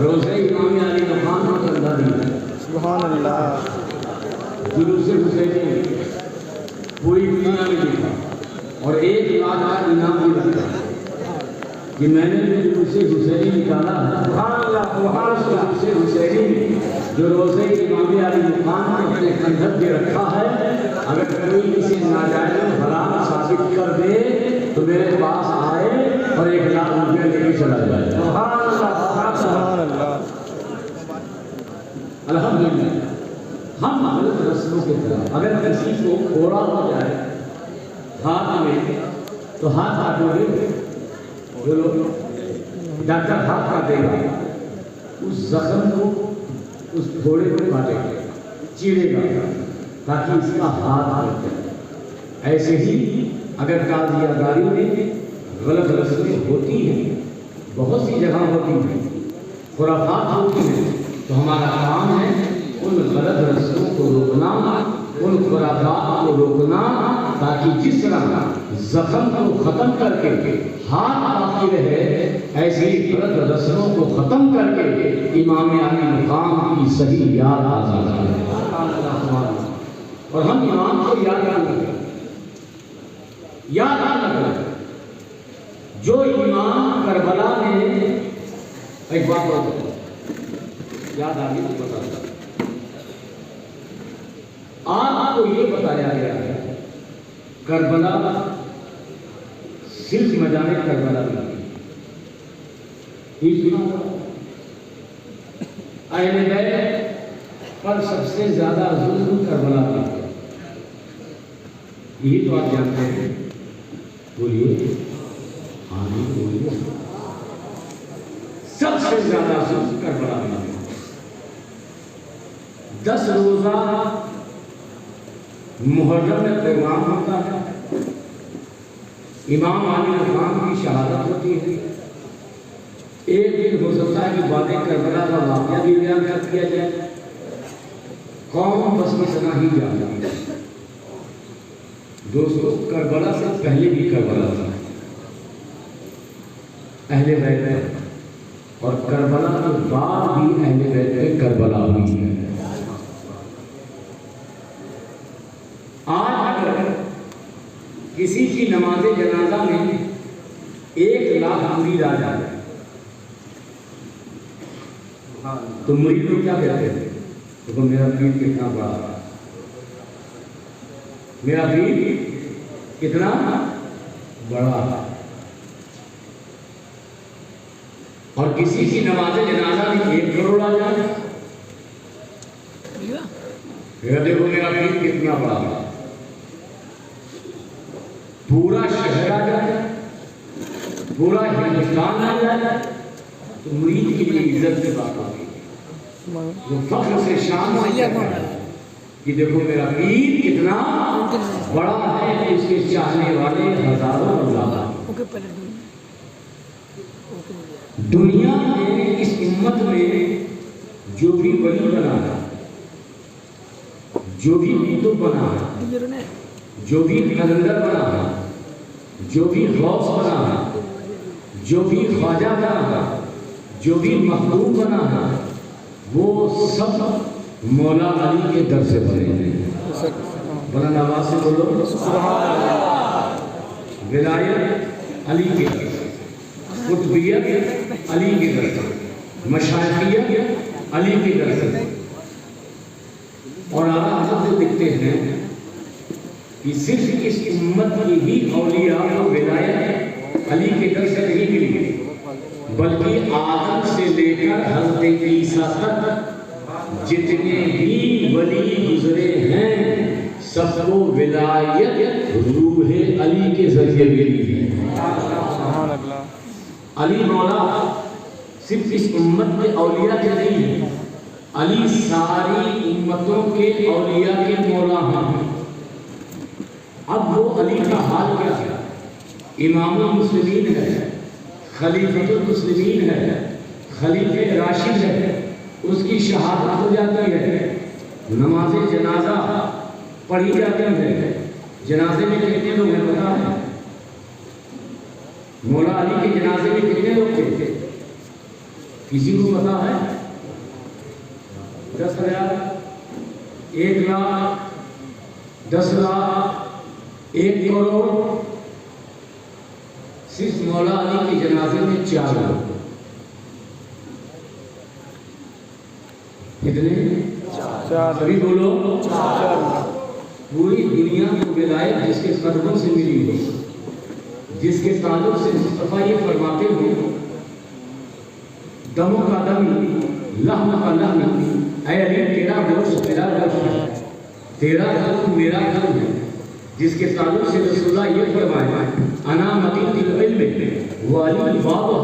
[SPEAKER 2] روزے امام علی مقام کو چندہ دیا.
[SPEAKER 4] سبحان اللہ.
[SPEAKER 2] جلوس حسینی پوری دنیا میں دیکھا اور 1 لاکھ انعام بھی رکھا کہ میں نے جو جلوس حسینی نکالا ہے،
[SPEAKER 3] سبحان اللہ سبحان اللہ.
[SPEAKER 2] جلوس حسینی جو روزے امام علی مقام نے اپنے کندھر پہ رکھا ہے، اگر کوئی اسے ناجائز و حرام ثابت کر دے تو میرے پاس آئے اور 1 لاکھ روپے لے کے چلا جائے.
[SPEAKER 3] سبحان اللہ
[SPEAKER 4] سبحان اللہ.
[SPEAKER 2] الحمدللہ ہم غلط رسموں کے خلاف. اگر کسی کو پھوڑا ہو جائے ہاتھ میں تو ہاتھ کاٹو گے، بولو ڈاکٹر ہاتھ کاٹے گا، اس زخم کو، اس پھوڑے کو کاٹے گا، چیرے گا تاکہ اس کا ہاتھ ہٹ جائے. ایسے ہی اگر تعزیہ داری میں غلط رسمیں ہوتی ہیں، بہت سی جگہ ہوتی ہیں، خرافات ہوتی ہیں، تو ہمارا کام ہے ان غلط رسموں کو روکنا، ان خرافات کو روکنا، تاکہ جس طرح زخم کو ختم کر کے ہاتھ باقی رہے، ایسے ہی غلط رسموں کو ختم کر کے امام علی مقام کی صحیح یاد آزاد کریں. اور ہم امام کو یاد کریں، یاد کریں. جو امام کربلا میں ایک بات بتا یاد آ گئی تو بتا آپ کو یہ بتایا گیا ہے کربلا صرف میدان کربلا نہیں، اہل بیت پر سب سے زیادہ ظلم کربلا کا. یہی تو آپ جانتے ہیں. بولیے ہاں بولیے. سب سے زیادہ ظلم کربلا کا. 10 روزہ محرم میں پیغام ہوتا ہے، امام علی مقام کی شہادت ہوتی ہے. ایک دن ہو سکتا ہے کہ بعد کربلا کا واقعہ بھی بیان کر دیا جائے. قوم بس اتنا ہی جانتی ہے. دوستو کربلا سے پہلے بھی کربلا تھا، اہل بیت ہے، اور کربلا کے بعد بھی اہل بیت میں کربلا ہوئی ہے. آج اگر کسی کی نماز جنازہ میں 1 لاکھ مرید آ جائے تو مرید کو کیا کہتے ہیں؟ تو میرا پیر کتنا بڑا ہے، میرا پیر کتنا بڑا ہے. اور کسی کی نماز جنازہ میں 1 کروڑ آ جائے، دیکھو میرا پیر کتنا بڑا ہے. پورا شہر آ جائے، پورا ہندوستان آ جائے تو مرید کے لیے عزت کی بات ہوتی ہے. وہ فخر سے شان سے کہتا ہے کہ دیکھو میرا پیر کتنا بڑا ہے، اس کے چاہنے والے ہزاروں لاکھ. دنیا میں اس امت میں جو بھی ولی بنا ہے، جو بھی قطب بنا ہے، جو بھی قلندر بنا ہے، جو بھی غوث بنا ہے، جو بھی خواجہ بنا ہے، جو بھی محبوب بنا ہے، وہ سب مولا علی کے در سے بنے ہیں. بلند آواز سے بولو ولایت علی کے در سے، قطبیت علی کے در سے، مشائخیت علی کے در سے. اور آپ جو دکھتے ہیں کہ صرف اس امت کی ہی اولیاء کو ولایت علی کے در سے نہیں ملی، بلکہ آدم سے لے کر حضرت عیسیٰ تک جتنے بھی ولی گزرے ہیں سب کو ولایت روح علی کے ذریعے ملی ہے۔
[SPEAKER 4] سبحان اللہ۔
[SPEAKER 2] علی مولا صرف اس امت کے اولیاء کے نہیں ہیں، علی ساری امتوں کے اولیاء کے مولا ہیں۔ اب وہ علی کا حال کیا ہے؟ امام المسلمین ہے، خلیفۃ المسلمین ہے، خلیفہ راشد ہے، اس کی شہادت ہو جاتی ہے، نماز جنازہ پڑھی جاتی ہے۔ جنازے میں کتنے لوگ ہیں پتہ ہے؟ مولا علی کے جنازے میں کتنے لوگ تھے؟ کسی کو پتا ہے؟ 10,000، 1 لاکھ، 10 لاکھ، 1 کروڑ؟ صرف مولا علی کے جنازے میں 4 لوگ۔ کتنے؟
[SPEAKER 4] 4
[SPEAKER 2] سبھی بولو۔ پوری دنیا کو ولایت جس کے قدموں سے ملی ہو، جس کے تعلق سے مصطفیٰ یہ فرماتے ہو دموں کا دم لحم کا لحم، اے علی تیرا گوشت میرا گوشت ہے، تیرا دم میرا دم ہے، جس کے تعلق سے رسول اللہ یہ فرمایا انا مدینۃ العلم و علی بابہ،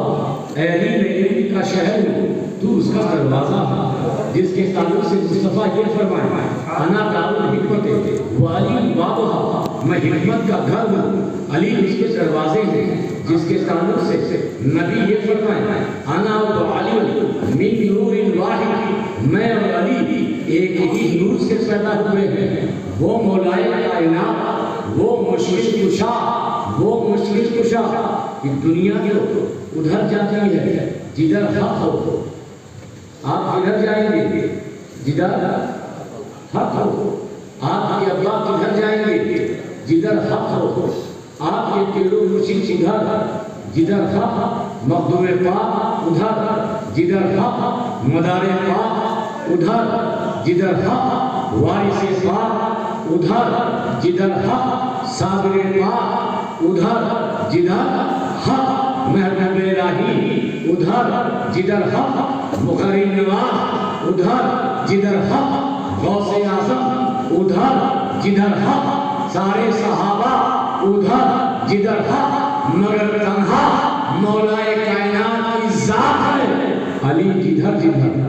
[SPEAKER 2] اے علی میں علم کا شہر ہوں تو اس کا دروازہ ہے، جس کے تعلق سے مصطفیٰ یہ فرمایا انا دار الحکمت و علی بابہ، میں حکمت کا گھر ہوں، علی اس کے دروازے ہیں، جس کے تعلق سے نبی یہ فرمایا انا و علی من نور واحد، میں اور علی ایک ہی نور سے پیدا ہوئے ہیں۔ وہ مولائے کائنات، وہ مشرق کشا، وہ مشرق کشا کہ دنیا جو ادھر جاتی ہے جدھر حق ہو، آپ ادھر جائیں گے جدھر حق ہو، آپ کے ابا کدھر جائیں گے جدھر حق ہو، آپ کے پیرو مرشد ادھر جدھر حق، مخدوم پاک ادھر جدھر حق، مدار پاک ادھر جدھر حق، وارث پاک ادھر جدھر حق، صابر پاک ادھر جدھر حق، محبوب الہی ادھر جدھر حق، مقرب نواز ادھر جدھر حق، غوث اعظم ادھر جدھر حق، سارے صحابہ ادھر جدھر حق، مگر تنہا مولا کائنات کی ذات ہے علی جدھر جدھر،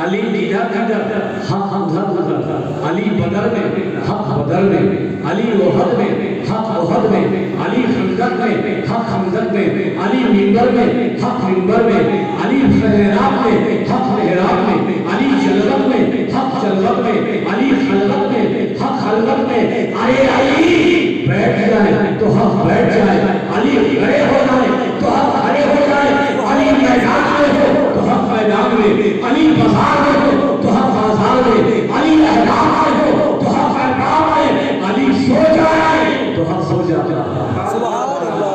[SPEAKER 2] علی جدھر جدھر حق ادھر ادھر، علی بدر میں حق بدر میں، علی احد میں حق احد میں، علی خندق میں حق خندق میں، علی منبر میں حق منبر میں، علی محراب میں حق محراب میں، علی جلوت میں حق جلوت میں، علی خلوت میں حق خلوت میں۔ ارے علی بیٹھ جائے تو حق بیٹھ جائے، علی کھڑے ہو جائے تو حق کھڑے ہو جائے، علی میدان میں ہو تو حق میدان میں، علی بازار میں ہو تو حق بازار میں، علی احرام میں ہو تو حق احرام میں، علی سو جائے تو حق سو جاتا ہے۔
[SPEAKER 4] سبحان اللہ۔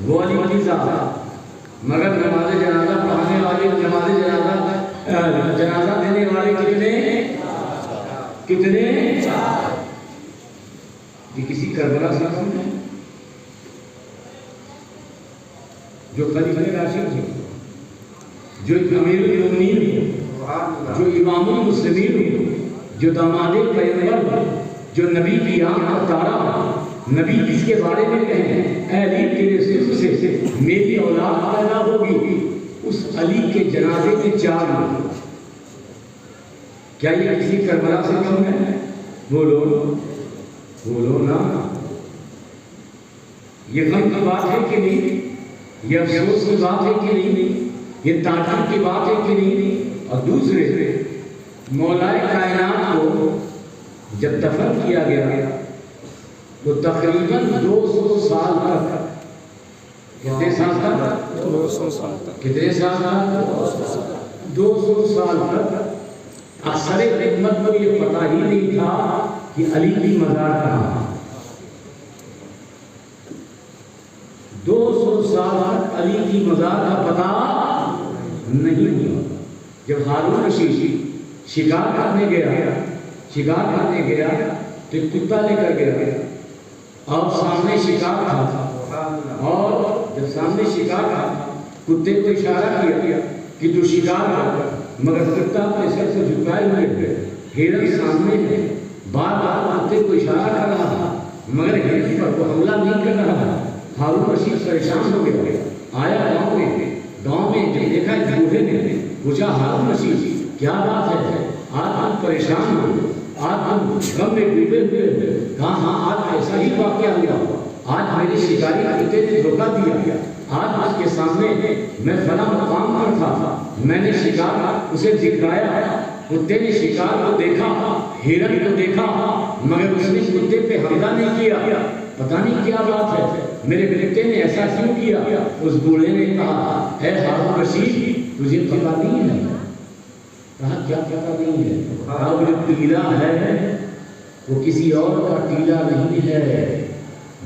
[SPEAKER 2] وہ علی کی ذات، مگر نماز جنازہ پڑھانے والے، نماز جنازہ دینے والے کتنے؟ یہ کسی کربلا سے کم ہے؟ جو خلیفہ راشد ہو، جو امیر المومنین ہو، جو امام المسلمین ہو، جو داماد پیغمبر ہو، جو نبی کی آنکھ کا تارا ہو، نبی جس کے بارے میں کہیں اے علی تیرے صرف سے میری اولاد پیدا ہوگی، اس علی کے جنازے میں 4 لوگ، کیا یہ کسی کربلا سے کم ہے؟ بولو نا۔ یہ غم کی بات ہے کہ نہیں؟ یہ افسوس کی بات ہے کہ نہیں؟ یہ تعجب کی بات ہے کہ نہیں؟ اور دوسرے مولا کائنات کو جب دفن کیا گیا تو تقریباً 200 سال تک، کتنے سال تک؟
[SPEAKER 4] 200 سال تک،
[SPEAKER 2] کتنے سال تک؟ 200 سال تک اکثر امت کو یہ پتہ ہی نہیں تھا کہ علی کی مزار کہاں ہے۔ 200 سال تک علی کی مزار کا پتہ نہیں ہوا۔ جب ہارون رشید شکار کرنے گیا شکار کرنے گیا تو ایک کتا لے کر گیا اور سامنے شکار تھا، اور جب سامنے شکار تھا کتے کو اشارہ کیا کہ تو شکار کر، مگر کتا اپنے سر سے جھکائے ہوئے ہرن سامنے ہے، بار بار کتے کو اشارہ کر رہا تھا مگر ہرن پر وہ حملہ نہیں کر رہا تھا۔ ہارون رشید پریشان ہو گیا، آیا گاؤں میں جب دیکھا ایک بوڑھے نے پوچھا ہارون رشید کیا بات ہے، آج ہم پریشان ہو، آج ہم غم میں ڈوبے ہوئے، کہا ہاں آج ایسا ہی واقعہ ہوا، آج میرے شکاری کتے نے دھوکہ دیا، آج کے سامنے میں فلاں مقام پر تھا، میں نے شکار اسے دکھلایا، کتے نے شکار کو دیکھا، ہرن کو دیکھا مگر اس نے کتے پہ حملہ نہیں کیا، پتہ نہیں کیا بات ہے، میرے بیٹے نے ایسا کیوں کیا؟ اس بوڑھے نے کہا اے ہارون رشید تجھے پتہ نہیں ہے؟ کہا کیا پتہ نہیں ہے؟ کہا وہ جو ٹیلا ہے وہ کسی اور کا ٹیلا نہیں ہے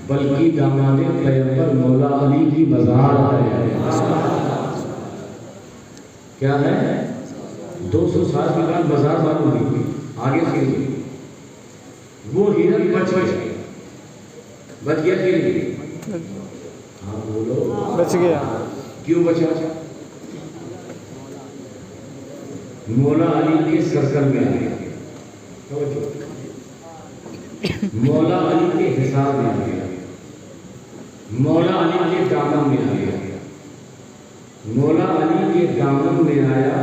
[SPEAKER 2] بلکہ داماد پیغمبر مولا علی کی مزار ہے۔ کیا ہے؟ 200 سال کے بعد مزار بند ہوئی، آگے سے وہ ہرن بچ گیا کہ نہیں؟ ہاں بولو،
[SPEAKER 4] بچ گیا۔
[SPEAKER 2] کیوں بچا؟ مولا علی کے سرکل میں آ گیا، مولا علی کے حساب میں آ گیا، مولا علی کے دامن میں آ گیا، مولا علی کے دامن میں آیا،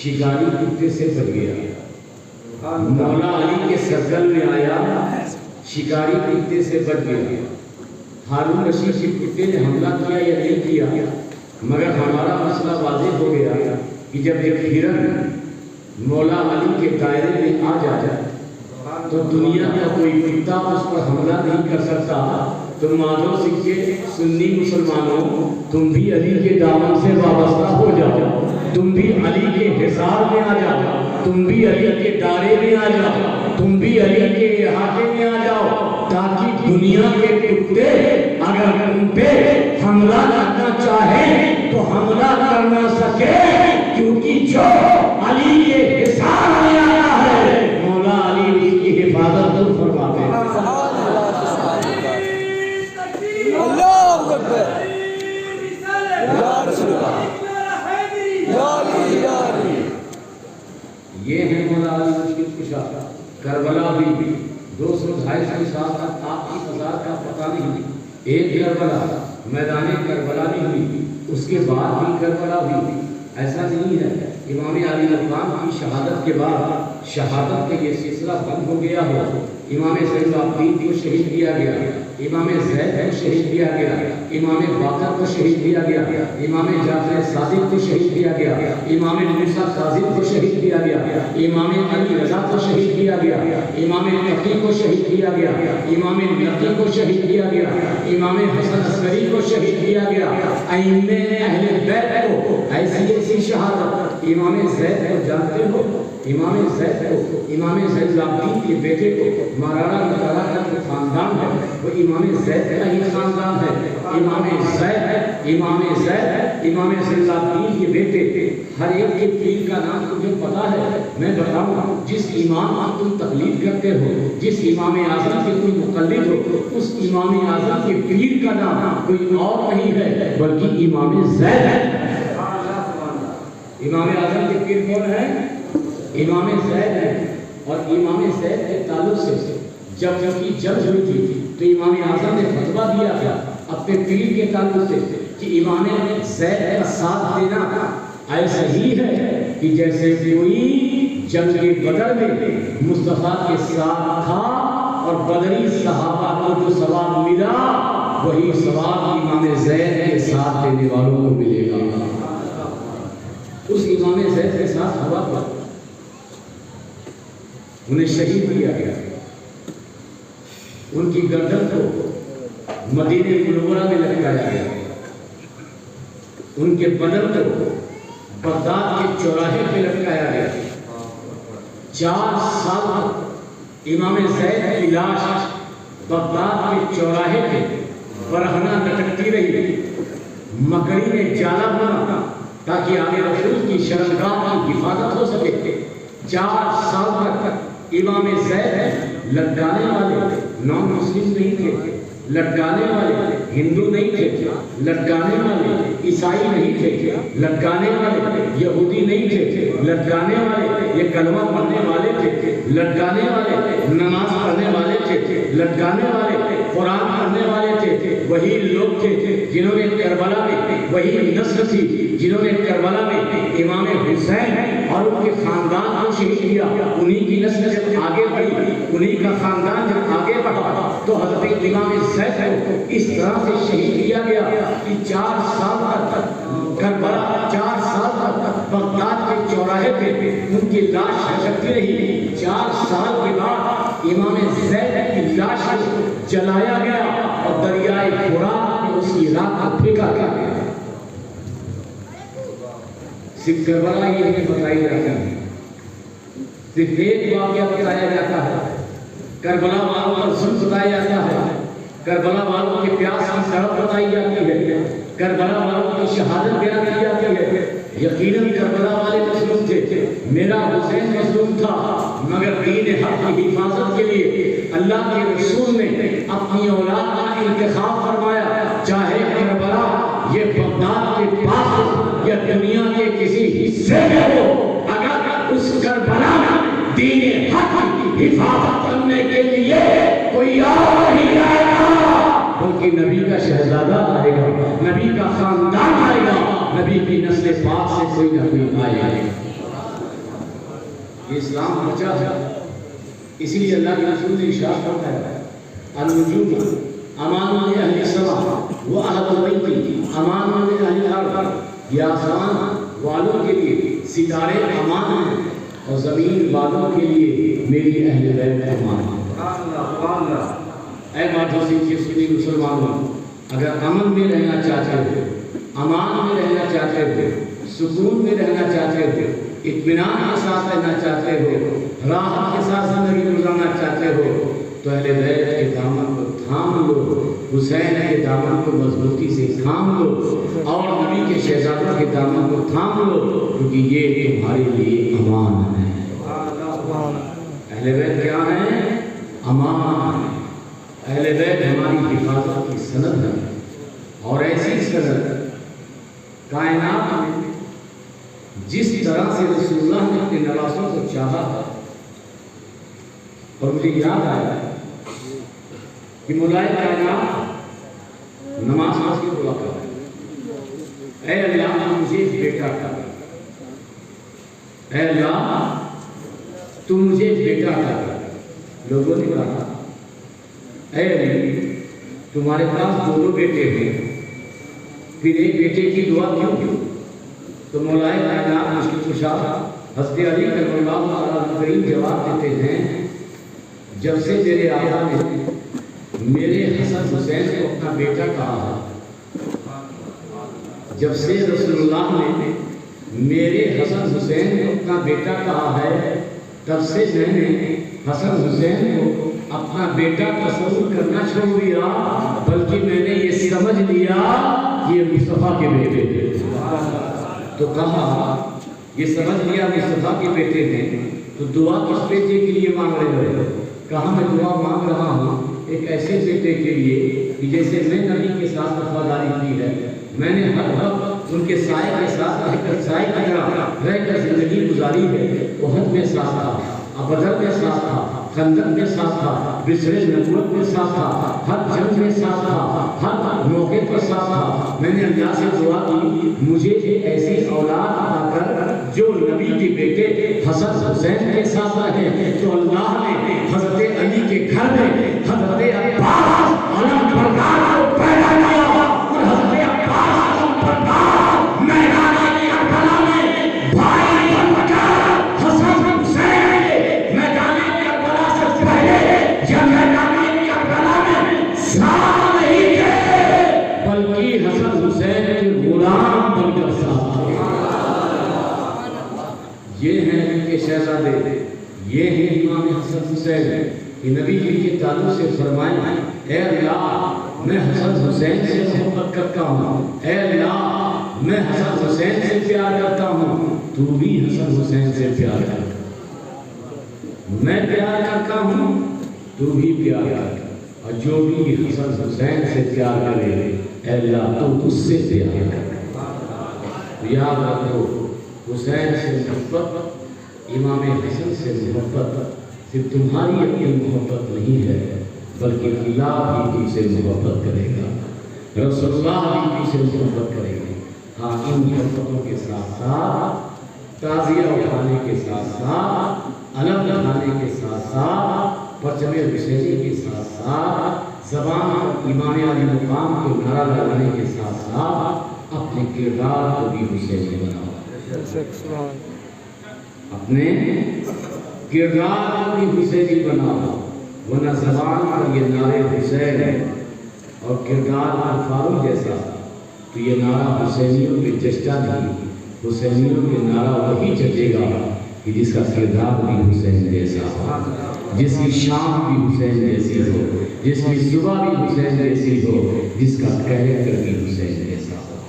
[SPEAKER 2] شکاری کتے سے بچ گیا، مولا علی کے سرکل میں آیا، شکاری کتے سے بچ گیا۔ ہارون رشید کے کتے نے حملہ کیا یا نہیں کیا مگر ہمارا مسئلہ واضح ہو گیا کہ جب ایک ہرن مولا علی کے دائرے میں آ جائے تو دنیا کا کوئی کتا اس پر حملہ نہیں کر سکتا۔ تو مانو سکھے سنی مسلمانوں، تم بھی علی کے دامن سے وابستہ ہو جاؤ، تم بھی علی کے حصار میں آ جاؤ، تم بھی علی کے دائرے میں آ جاؤ، تم بھی علی کے احاطے میں آ جاؤ، تاکہ دنیا کے کتے اگر تم پہ حملہ کرنا چاہیں تو حملہ کر نہ سکے، کیونکہ جو علی کے حصار میں آیا ہے مولا علی اس کی حفاظت تو فرماتے ہیں۔
[SPEAKER 4] اللہ اکبر، یا رسول اللہ، یا علی یا علی۔
[SPEAKER 2] یہ ہے مولا علی مشکل کشا۔ کربلا بھی 200-250 سال تک آپ کی مزار کا پتہ نہیں، ایک کربلا میدان کربلا بھی ہوئی، اس کے بعد بھی کربلا ہوئی، ایسا نہیں ہے امام علی مقام کی شہادت کے بعد شہادت کا یہ سلسلہ بند ہو گیا ہو۔ امام زین العابدین کو شہید کیا گیا، امام زید کو شہید کیا گیا، امام باقر کو شہید کیا گیا، امام جعفر صادق کو شہید کیا گیا، امام موسیٰ کاظم کو شہید کیا گیا، امام علی رضا کو شہید کیا گیا، امام تقی کو شہید کیا گیا، امام نقی کو شہید کیا گیا، امام حسن عسکری کو شہید کیا گیا، ائمہ اہل بیت کو ایسی شہادت۔ امام زید کو جانتے ہو؟ امام زید کو، امام زید العابدین کے بیٹے کو مراڑا مطالعہ کا جو خاندان ہے وہ امام زید کا ہی خاندان ہے۔ امام زید العابدین کے بیٹے، ہر ایک کے پیر کا نام تمہیں پتا ہے؟ میں بتاؤں، جس امام کی تم تقلید کرتے ہو، جس امام اعظم کے تم مقلد ہو، اس امام اعظم کے پیر کا نام کوئی اور نہیں ہے بلکہ امام زید ہے۔ امام اعظم کے پیر کون ہے؟ امام زید ہے، اور امام زید کے تعلق سے جب کی جنگ ہوئی تھی تو امام اعظم نے فتویٰ دیا تھا اپنے پیر کے تعلق سے کہ امام زید کا ساتھ دینا ایسا ہی ہے کہ جیسے کوئی جنگ بدر میں مصطفیٰ کے ساتھ تھا اور بدری صحابہ کو جو ثواب ملا وہی ثواب امام زید کے ساتھ دینے والوں کو ملے گا۔ اس امام زید کے ساتھ ہوا پر انہیں شہید کیا گیا، ان کی گردن کو مدینہ منورہ میں لٹکایا گیا، ان کے بدن کو بغداد کے چوراہے پہ لٹکایا گیا۔ 4 سال تک امام زید کی لاش بغداد کے چوراہے پہ برہنہ لٹکتی رہی، مکڑی نے جالا بنا تاکہ آگے رسول کی شرمگاہ کی حفاظت ہو سکے۔ 4 سال تک امام زید لٹکانے والے نان مسلم نہیں تھے، لٹکانے والے ہندو نہیں تھے، لٹکانے والے عیسائی نہیں تھے، لٹکانے والے یہودی نہیں تھے، لٹکانے والے یہ کلمہ پڑھنے والے تھے، لٹکانے والے نماز پڑھنے والے تھے، لٹکانے والے قرآن پڑھنے والے تھے، وہی لوگ تھے جنہوں نے کربلا میں، وہی نسل تھی جنہوں نے کربلا میں امام حسین اور ان کے خاندان کو شہید کیا۔ انہی کی نسل جب آگے بڑھی، انہی کا خاندان جب آگے بڑھا تو حضرت امام زید کو اس طرح سے شہید کیا گیا کہ 4 سال تک کربلا، 4 سال تک بغداد کے چوراہے پہ ان کی لاش لٹکتی رہی۔ 4 سال کے بعد امام زید کی لاش کو جلایا گیا اور دریائے فرات میں اس کی راہ کو پھینکا گیا۔ صرف کربلا یہ نہیں بتائی جاتی ہے، صرف ایک واقعہ بتایا جاتا ہے، کربلا والوں کا ظلم بتایا جاتا ہے، کربلا والوں کے پیاس کی سڑک بتائی جاتی ہے، کربلا والوں کی شہادت بیان کی جاتی ہے۔ یقیناً کربلا والے مظلوم تھے، میرا حسین مظلوم تھا، مگر دین حق کی حفاظت کے لیے اللہ کے رسول نے اپنی اولاد کا انتخاب فرمایا، چاہے کربلا یہ بغداد کے پاس ہو یا دنیا کے کسی حصے میں ہو، اگر اس کربلا میں دین حق کی حفاظت کرنے کے لیے کوئی اور نہیں آئے گا بلکہ نبی کا شہزادہ آئے گا، نبی کا خاندان آئے گا، نبی کی نسل پاک سے کوئی نہ کوئی آئے گا۔ اسلام بچا ہے، اسی لیے اللہ کے رسول نے ارشاد فرمایا النجوم امان اہل السماء واہل بیتی امان اہل الارض، یہ آسمان والوں کے لیے ستارے امان ہیں اور زمین والوں کے لیے میری اہل بیت امان ہے۔ اے باتوں سے سنی مسلمانوں، اگر امن میں رہنا چاہتے ہو، امان میں رہنا چاہتے ہو، سکون میں رہنا چاہتے ہو، اطمینان کے ساتھ رہنا چاہتے ہو، راحت کے ساتھ زندگی گزارنا چاہتے ہو تو اہل بیت کے دامن کو تھام لو، حسین کے دامن کو مضبوطی سے تھام لو اور نبی کے شہزادوں کے دامن کو تھام لو، کیونکہ یہ تمہارے لیے امان ہے۔ اہل بیت کیا ہے؟ امان ہے۔ اہل بیت ہماری حفاظت کی سند ہے، اور ایسی سند کائنات میں جس طرح سے رسول اللہ نے اپنے نواسوں کو چاہا، اور مجھے یاد آیا کہ مولائے کائنات نماز پڑھ کے دعا کر، اے اللہ مجھے بیٹا کر، اے اللہ تم مجھے بیٹا کر۔ لوگوں نے کہا اے علی تمہارے پاس 2 بیٹے ہیں، پھر ایک بیٹے کی دعا کیوں؟ تو مولائے کائنات مشکل کشا حضرت علی کرم اللہ تعالیٰ کریم جواب دیتے ہیں، جب سے میرے آقا نے میرے حسن حسین کو اپنا بیٹا کہا، جب سے رسول اللہ نے میرے حسن حسین کو اپنا بیٹا کہا ہے، تب سے میں نے حسن حسین کو اپنا بیٹا تصور کرنا چھوڑ دیا، بلکہ میں نے یہ سمجھ لیا کہ یہ مصطفیٰ کے بیٹے تھے۔ تو کہا یہ سمجھ لیا مصطفیٰ کے بیٹے ہیں تو دعا کس بیٹے کے لیے مانگ رہے ہو؟ کہا میں دعا مانگ رہا ہوں ایک ایسے بیٹے کے لیے کہ جیسے میں نبی کے ساتھ وفاداری کی ہے، میں نے ہر وقت ان کے سائے کے ساتھ رہ کر سائے کی طرح رہ کر زندگی گزاری ہے، احد میں ساتھ تھا، بدر میں ساتھ تھا، خندق میں ساتھ تھا، بسر نبوت میں ساتھ تھا، ہر جنگ میں ساتھ تھا، ہر موقع پر ساتھ تھا۔ میں نے اللہ سے دعا کی مجھے ایسی اولاد عطا کر جو نبی کے بیٹے حسن حسین کے ساتھ رہے۔ تو اللہ نے حضرت علی کے گھر میں حضرت عباس علم بردار کو پیدا کیا، اور حضرت عباس علم بردار میدان کربلا میں بھائی بن کر حسن حسین کے میدان کربلا سے پہلے جب میدان کربلا میں ساتھ نہیں تھے، بلکہ حسن حسین کے غلام بن کر ساتھ تھے۔ یہ ہیں ان کے شہزادے، یہ ہیں امام حسن حسین کہ نبی کے تعلق سے فرمائیں اے اللہ میں حسن حسین سے محبت کرتا ہوں، اے اللہ میں حسن حسین سے پیار کرتا ہوں، تو بھی حسن حسین سے پیار کر۔ میں پیار کرتا ہوں تو بھی پیار کر، اور جو بھی حسن حسین سے پیار کرے اے اللہ تو اس سے پیار کر۔ یاد رکھو حسین سے محبت، امام حسن سے محبت صرف تمہاری اپنی محبت نہیں ہے، بلکہ اللہ بھی تم سے محبت کرے گا، رسول اللہ بھی تم سے محبت کرے گا۔ ہاں ان محبتوں کے ساتھ ساتھ تعزیہ اٹھانے کے ساتھ ساتھ علم اٹھانے کے ساتھ ساتھ پرچم حسینی کے ساتھ ساتھ زبان پر امام علی مقام کو نعرہ لگانے کے ساتھ ساتھ اپنے کردار کو بھی حسینی بناؤ، اپنے کردار کو بھی حسینی بناؤ، ورنہ زبان پر یہ نعرے حسین ہے اور کردار پر فاروق جیسا تو یہ نعرہ حسینیوں پہ جچتا نہیں۔ حسینیوں کے نعرہ وہی جچے گا کہ جس کا کردار بھی حسین جیسا ہو، جس کی شام بھی حسین جیسی ہو، جس کی صبح بھی حسین جیسی ہو، جس کا کریکٹر بھی حسین جیسا ہو۔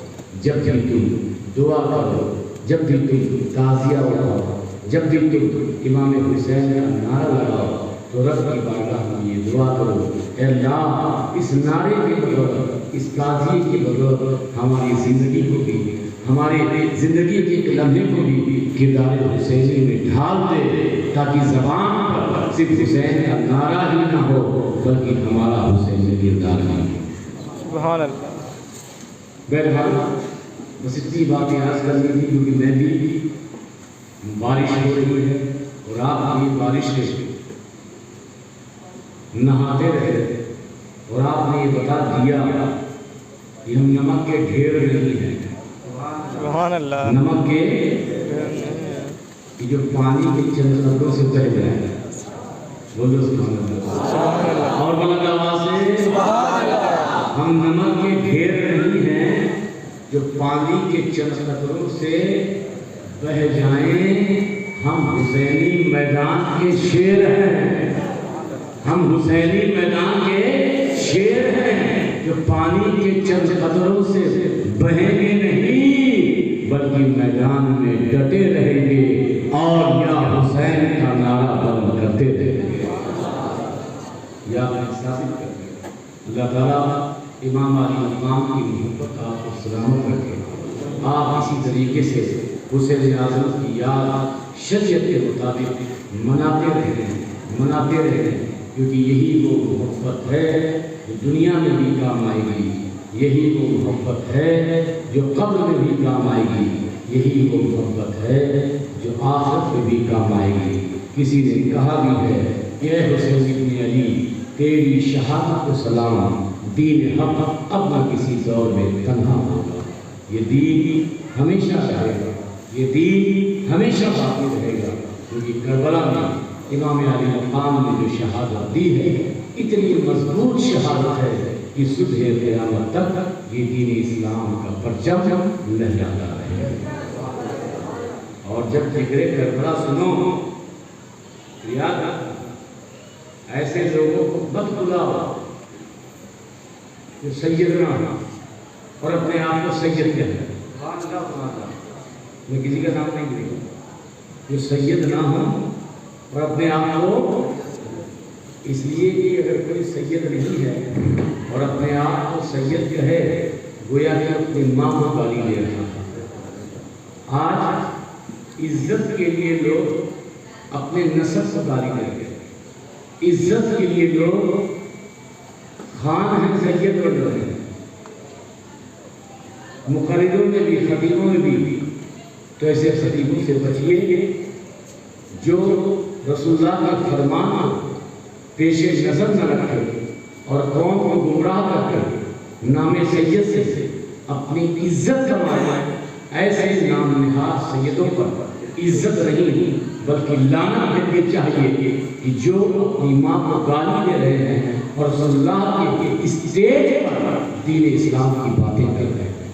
[SPEAKER 2] جب بھی تم دعا کرو، جب بھی تم تعزیہ اٹھاؤ، جب بھی تم امام حسین کا نعرہ لگاؤ تو رب کی بارگاہ میں یہ دعا کرو، اے اللہ اس نعرے کے بدولت، اس تعزیے کی بدولت ہماری زندگی کو بھی، ہماری زندگی کے لمحے کو بھی کردار حسینی میں ڈھال دے، تاکہ زبان پر صرف حسین کا نعرہ ہی نہ ہو بلکہ ہمارا حسین کردار بھی ہو۔
[SPEAKER 4] سبحان اللہ۔
[SPEAKER 2] بہرحال بس اتنی باتیں عرض کرنی تھی کیونکہ میں بھی بارش ہو رہی ہے اور آپ بھی بارش میں نہاتے رہے اور آپ نے یہ بتا دیا کہ ہم نمک کے ڈھیر نہیں ہیں،
[SPEAKER 4] سبحان اللہ۔
[SPEAKER 2] نمک کے جو پانی کے چند قطروں سے بہہ جائے، بولو سبحان اللہ، اور بلند آواز سے ہم نمک کے ڈھیر نہیں ہیں جو پانی کے چند قطروں سے بہہ جائیں، ہم حسینی میدان کے شیر ہیں، ہم حسینی میدان کے شیر ہیں جو پانی کے چند قطروں سے بہیں گے نہیں بلکہ میدان میں ڈٹے رہیں گے اور یا حسین کا نعرہ بلند کرتے رہیں گے، یا ثابت کر دیں۔ اللہ تعالیٰ امام علی مقام کی محبت آپ کو سلامت رکھے، آپ اسی طریقے سے حسین اعظم کی یاد شریعت کے مطابق مناتے رہیں، کیونکہ یہی وہ محبت ہے جو دنیا میں بھی کام آئے گی، یہی وہ محبت ہے جو قبر میں بھی کام آئے گی، یہی وہ محبت ہے جو آخرت میں بھی کام آئے گی۔ کسی نے کہا بھی ہے کہ اے حسین ابن علی تیری شہادت کو سلام، دین حق اب نہ کسی دور میں تنہا ہوگا، یہ دین ہمیشہ رہے گا، یہ دین ہمیشہ باقی رہے گا، کیونکہ کربلا میں امام علی مقام نے جو شہادت دی ہے اتنی مضبوط شہادت ہے کہ صبح قیامت تک یہ دین اسلام کا پرچم لہراتا رہے گا۔ اور جب ذکر کربلا سنو یاد ایسے لوگوں کو مت بلاؤ جو سیدنا اور اپنے آپ کو سید کہتے ہیں، میں کسی کا نام نہیں لوں گا، جو سید نہ ہو اور اپنے آپ کو، اس لیے کہ اگر کوئی سید نہیں ہے اور اپنے آپ کو سید کہے گویا کہ اپنی ماں کو گالی دے رہا تھا۔ آج عزت کے لیے لوگ اپنے نسب کو گالی دیں گے، عزت کے لیے لوگ خان ہیں سید بن رہے ہیں، مقرروں میں بھی خطیبوں میں بھی، تو ایسے خطیبوں سے بچیے جو رسول اللہ کے فرمان کو پیش نظر نہ رکھے اور قوم کو گمراہ کر کر نام سید سے اپنی عزت کمائے۔ ایسے نام نہاد سیدوں پر عزت نہیں بلکہ لعنت دینی چاہیے کہ جو اپنی ماں کو گالی دے رہے ہیں اور رسول اللہ کے اسٹیج پر دین اسلام کی باتیں کر رہے ہیں۔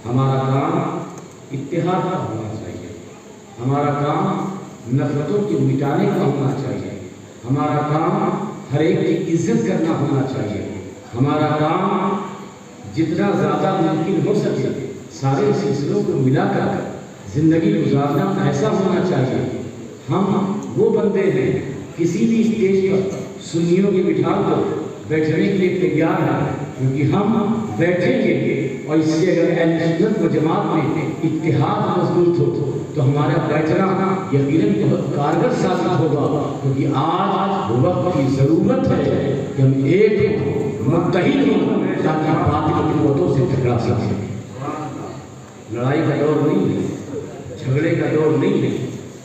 [SPEAKER 2] ہمارا کام اتحاد کا ہونا چاہیے، ہمارا کام نفرتوں کو مٹانے کا ہونا چاہیے، ہمارا کام ہر ایک کی عزت کرنا ہونا چاہیے، ہمارا کام جتنا زیادہ ممکن ہو سکے سارے سلسلوں کو ملا کر زندگی گزارنا ایسا ہونا چاہیے۔ ہم وہ بندے ہیں کسی بھی اسٹیج پر سنیوں کی بٹھا کر بیٹھنے کے لیے تیار ہیں، کیونکہ ہم بیٹھیں گے اور اس سے اگر اہل سنت و جماعت میں اتحاد مضبوط ہو تو ہمارا بیٹھنا یقیناً بہت کارگر ثابت ہوگا، کیونکہ آج وقت کی ضرورت ہے کہ ہم ایک متحد ہوں تاکہ باطل کی قوتوں سے ٹکرا سکیں۔ لڑائی کا دور نہیں ہے، جھگڑے کا دور نہیں ہے،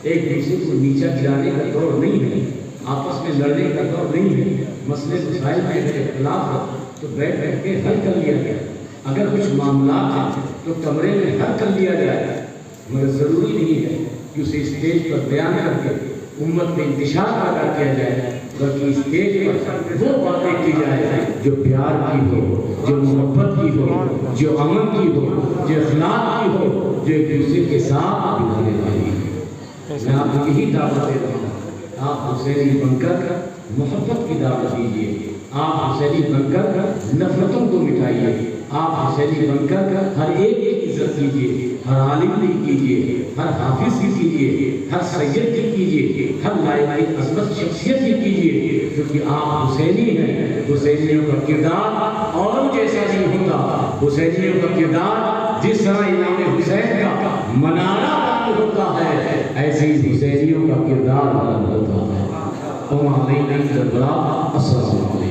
[SPEAKER 2] ایک دوسرے کو نیچا گرانے کا دور نہیں ہے، آپس میں لڑنے کا دور نہیں ہے۔ مسئلے مسائل میں اگر اختلاف ہو تو بیٹھ کے حل کر لیا جائے، اگر کچھ معاملات ہیں تو کمرے میں حل کر لیا جائے، مگر ضروری نہیں ہے کہ اسے اسٹیج پر بیان کر کے امت میں انتشار پیدا کیا جائے، بلکہ اسٹیج پر وہ باتیں کی جائے جو پیار کی ہو، جو محبت کی ہو، جو امن کی ہو، جو اخلاق کی ہو، جو ایک دوسرے کے ساتھ نبھانے والی ہے۔ میں آپ کو یہی دعوت دے رہا ہوں، آپ حسینی بن کر محبت کی دعوت دیجیے، آپ حسینی بن کر نفرتوں کو مٹائیے، آپ حسینی بن کر ہر ایک کی عزت کیجیے، ہر عالم کی کیجیے، ہر حافظ کی کیجیے، ہر سید کی کیجیے، ہر لائق عظمت شخصیت کی کیجیے، کیونکہ آپ حسینی ہیں۔ حسینیوں کا کردار اور جیسا نہیں ہوتا، حسینیوں کا کردار جس طرح امام حسین کا منارہ بلند ہوتا ہے ایسے ہی حسینیوں کا کردار بلند ہوتا ہے۔ السلام علیکم۔